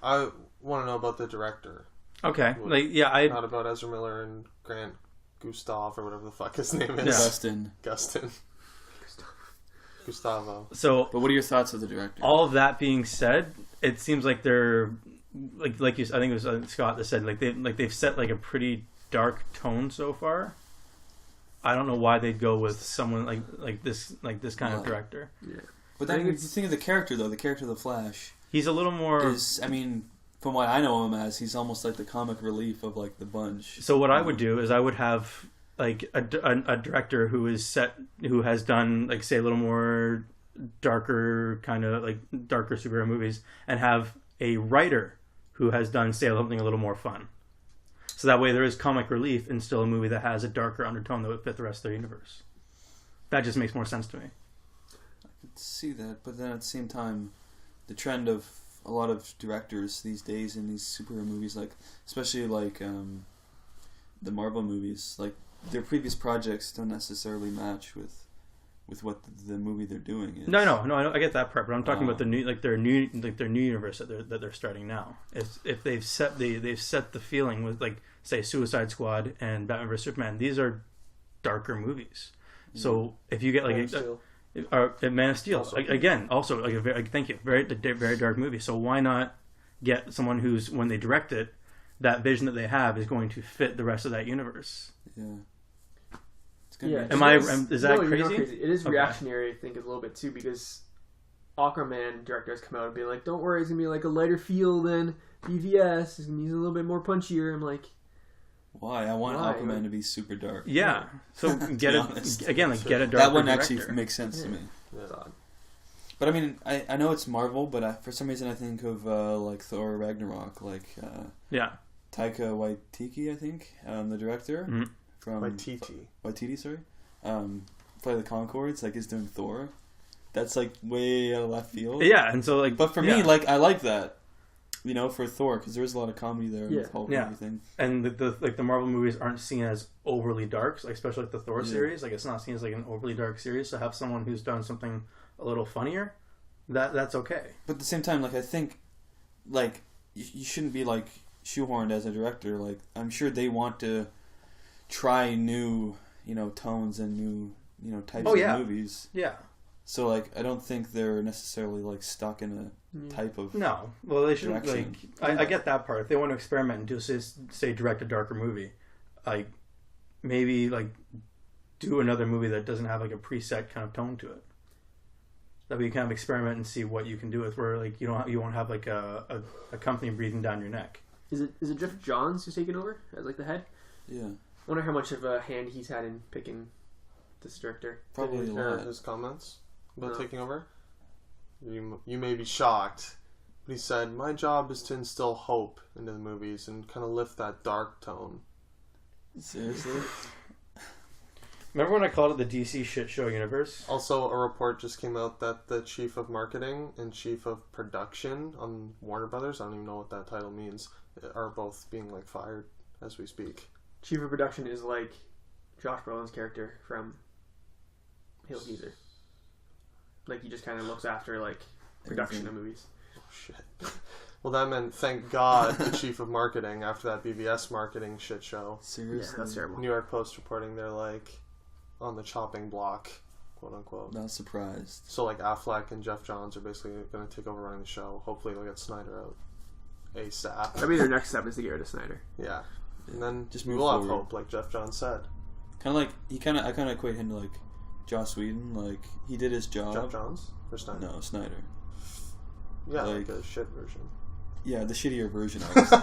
I want to know about the director, Okay. Well, Like, yeah, not about Ezra Miller and Grant Gustav or whatever the fuck his name is. Dustin. Gustavo. So But what are your thoughts of the director? all of that being said, it seems like they're like you. I think it was Scott that said they've set like a pretty dark tone so far. I don't know why they'd go with someone like this kind of Well, director. But I then think if you think of the character, though, the character of the Flash He's a little more. is, I mean, from what I know him as, he's almost like the comic relief of like the bunch. So what I would do is I would have like a director who has done like say a little more darker kind of like darker superhero movies, and have a writer who has done say something a little more fun. So that way there is comic relief and still a movie that has a darker undertone that would fit the rest of their universe. That just makes more sense to me. I could see that, but then at the same time, the trend of a lot of directors these days in these superhero movies, like especially like the Marvel movies, like their previous projects don't necessarily match with what the movie they're doing is. No, I get that part, but I'm talking about the new their new universe that they're starting now. If they've set the feeling with like say Suicide Squad and Batman vs Superman, these are darker movies. So if you get like Man of Steel Also. again, also like a very thank you, very dark movie. So why not get someone who's when they direct it, that vision that they have is going to fit the rest of that universe. Yeah. Yeah, Is that no, you're not crazy? crazy? It is Okay. reactionary, I think, a little bit too, because Aquaman director has come out and been like, "Don't worry, it's gonna be like a lighter feel than BVS. It's gonna be a little bit more punchier." I'm like, Why? I want Why? Aquaman to be super dark. Yeah. So get be it honest. again, like get a darker That one director. actually makes sense to me. it's odd. But I mean, I know it's Marvel, but for some reason I think of like Thor Ragnarok, like Yeah. Taika Waititi, I think, the director Mhm. from Waititi. sorry, Play the Concords, like is doing Thor. That's like way out of left field. Yeah, and so like, But for me, like I like that, you know, for Thor because there's a lot of comedy there with Hulk and Yeah. everything. and the Marvel movies aren't seen as overly dark, like especially like the Thor series. Like it's not seen as like an overly dark series. So have someone who's done something a little funnier, that's okay. But at the same time, like I think, like you shouldn't be like shoehorned as a director. Like I'm sure they want to try new, tones and new, types of movies. Yeah. So like I don't think they're necessarily like stuck in a type of No. Well, they shouldn't. direction. Like I get that part. If they want to experiment and do say direct a darker movie, like maybe like do another movie that doesn't have like a preset kind of tone to it. That we kind of experiment and see what you can do with. Where like you won't have like a company breathing down your neck. Is it Jeff Johns who's taking over as like the head? Yeah, I wonder how much of a hand he's had in picking this director. probably a Did you hear lot. his comments about No. taking over? You may be shocked, but he said, "My job is to instill hope into the movies and kind of lift that dark tone." Seriously? Remember when I called it the DC shit show universe? Also, a report just came out that the chief of marketing and chief of production on Warner Brothers, I don't even know what that title means, are both being like fired as we speak. Chief of production is like Josh Brolin's character from Hail Caesar. Like he just kind of looks after like production of movies. Oh, shit. Well, that meant, thank God, the chief of marketing after that BVS marketing shit show. Seriously? Yeah, that's terrible. New York Post reporting they're like on the chopping block, quote unquote. Not surprised. So like Affleck and Jeff Johns are basically going to take over running the show. Hopefully they'll get Snyder out ASAP. I mean, their next step is to get rid of Snyder. Yeah. And then Just we move will have forward. hope, like Jeff Johns said. Kind of like I kind of equate him to like Joss Whedon. Like he did his job. Jeff Johns or Snyder? No, Snyder. Yeah, like- like a shit version. Yeah, the shittier version, obviously.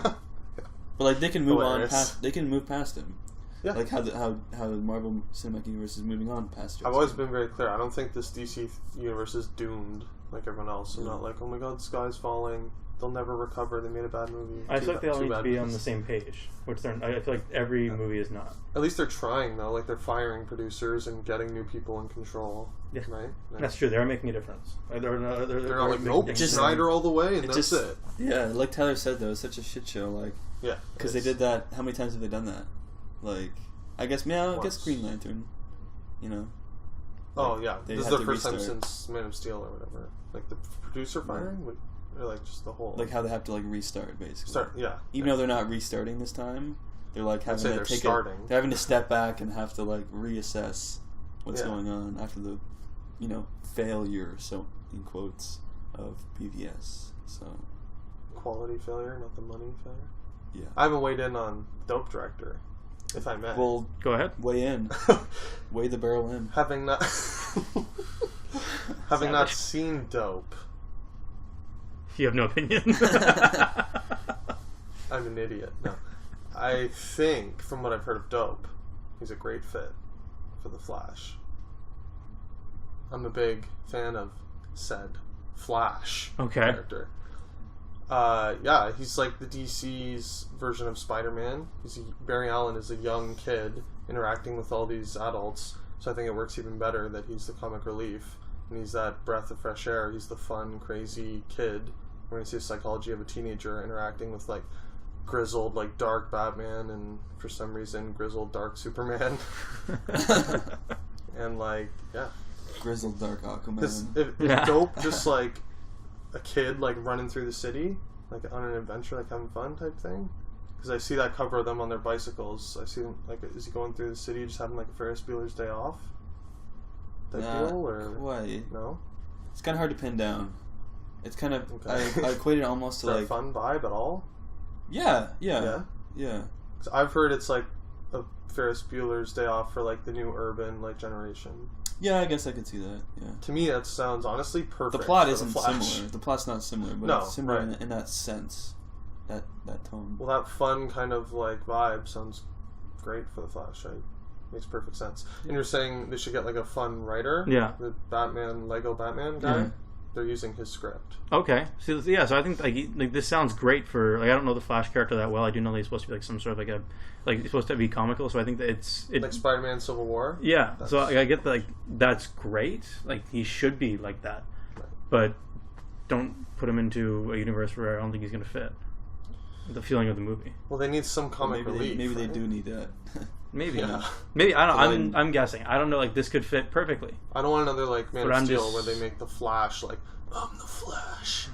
But like they can move Hilarious. on past. They can move past him. Yeah. Like how the Marvel Cinematic Universe is moving on past. I've always been very clear. I don't think this DC universe is doomed like everyone else. I'm not like, oh my god, the sky's falling. They'll never recover. They made a bad movie. I feel like they all Two need to bad be on movies. the same page, which I feel like every movie is not. At least they're trying though. Like they're firing producers and getting new people in control. Yeah. Right. That's true. They are making a difference. They're They're not like, making nope, things. just- Snyder all the way, and it that's just- it. Yeah, like Tyler said though, it's such a shit show. Like Yeah. because they did that. How many times have they done that? Like I guess Once. Green Lantern. You know. Oh Like, yeah, they this is had the to first time restart. since Man of Steel or whatever. Like the producer firing, or like just the whole Like how they have to like restart basically. start. Yeah. Even though they're not restarting this time, they're like having say to they're take starting. they're having to step back and have to like reassess what's Yeah. going on after the, failure, so in quotes, of BVS. So Quality failure, not the money failure. yeah. I haven't weighed in on Dope Director, if I may. Well, Go ahead. weigh in, weigh the barrel in. having not having not seen Dope, You have no opinion. I'm an idiot. No. I think, from what I've heard of Dope, he's a great fit for the Flash. I'm a big fan of said Flash character. Yeah, he's like the DC's version of Spider-Man. Barry Allen is a young kid interacting with all these adults, so I think it works even better that he's the comic relief, and he's that breath of fresh air. He's the fun, crazy kid. When you see the psychology of a teenager interacting with like grizzled, like dark Batman, and for some reason grizzled dark Superman, and like grizzled dark Aquaman. If Dope just like a kid like running through the city, like on an adventure, like having fun type thing. Because I see that cover of them on their bicycles. I see them like, is he going through the city just having like a Ferris Bueller's Day Off type deal, or quite? No, it's kind of hard to pin down. It's kind of I equate it almost to like a fun vibe at all. Yeah. 'Cause I've heard it's like a Ferris Bueller's Day Off for like the new urban like generation. Yeah, I guess I could see that. Yeah. To me, that sounds honestly perfect. The plot isn't the similar. The plot's not similar, but it's similar in that sense, that tone. Well, that fun kind of like vibe sounds great for the Flash. Right? Makes perfect sense. And you're saying they should get like a fun writer? Yeah. The Lego Batman guy. Mm-hmm. They're using his script. Okay. So I think like this sounds great for like I don't know the Flash character that well. I do know that he's supposed to be like some sort of like he's supposed to be comical. So I think that it's like Spider-Man Civil War. Yeah. So I get that that's great. Like he should be like that, but don't put him into a universe where I don't think he's going to fit. The feeling of the movie. Well, they need some comic relief. Maybe they do need that. Maybe. Yeah. Maybe I don't. I'm guessing. I don't know. Like this could fit perfectly. I don't want another like Man of Steel where they make the Flash like I'm the Flash,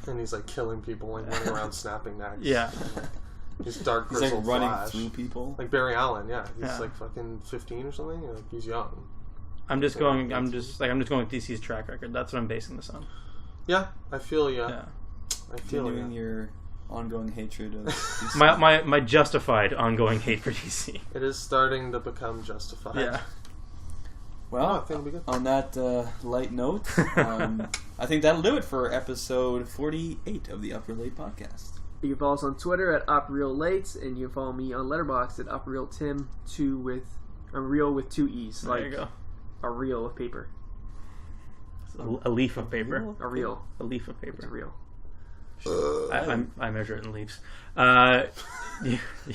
and he's like killing people, like running around snapping necks. Yeah. He's dark grizzled. He's like running Flash. Through people. Like Barry Allen. Yeah. He's like fucking 15 or something. Like he's young. I'm just going with DC's track record. That's what I'm basing this on. Yeah, I feel you. Yeah. I feel you. Your ongoing hatred of DC. my justified ongoing hate for DC. It is starting to become justified. Yeah. Well, I think it'll be good. On that light note, I think that'll do it for episode 48 of the Up Real Late podcast. You can follow us on Twitter at UpRealLate, and you can follow me on Letterboxd at UpRealTim2 with real with 2 E's. There like you go. A reel of paper. A leaf of paper. A reel. A leaf of paper. It's a reel. I measure it in leaves.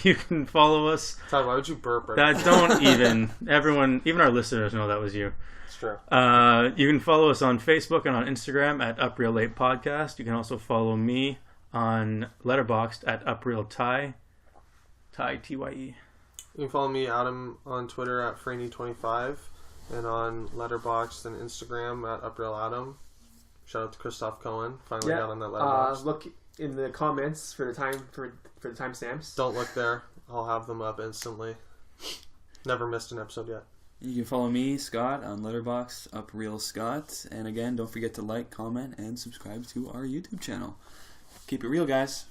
You can follow us. Todd, why would you burp right now? Don't even. Everyone, even our listeners know that was you. It's true. You can follow us on Facebook and on Instagram at UpRealLate Podcast. You can also follow me on Letterboxd at UpRealTy. Ty, T-Y-E. You can follow me, Adam, on Twitter at Franey25 and on Letterboxd and Instagram at UpRealAdam. Shout out to Christoph Cohen. Finally got on that Letterboxd. Look in the comments for the timestamps. Don't look there. I'll have them up instantly. Never missed an episode yet. You can follow me, Scott, on Letterboxd, UpRealScott. And again, don't forget to like, comment, and subscribe to our YouTube channel. Keep it real, guys.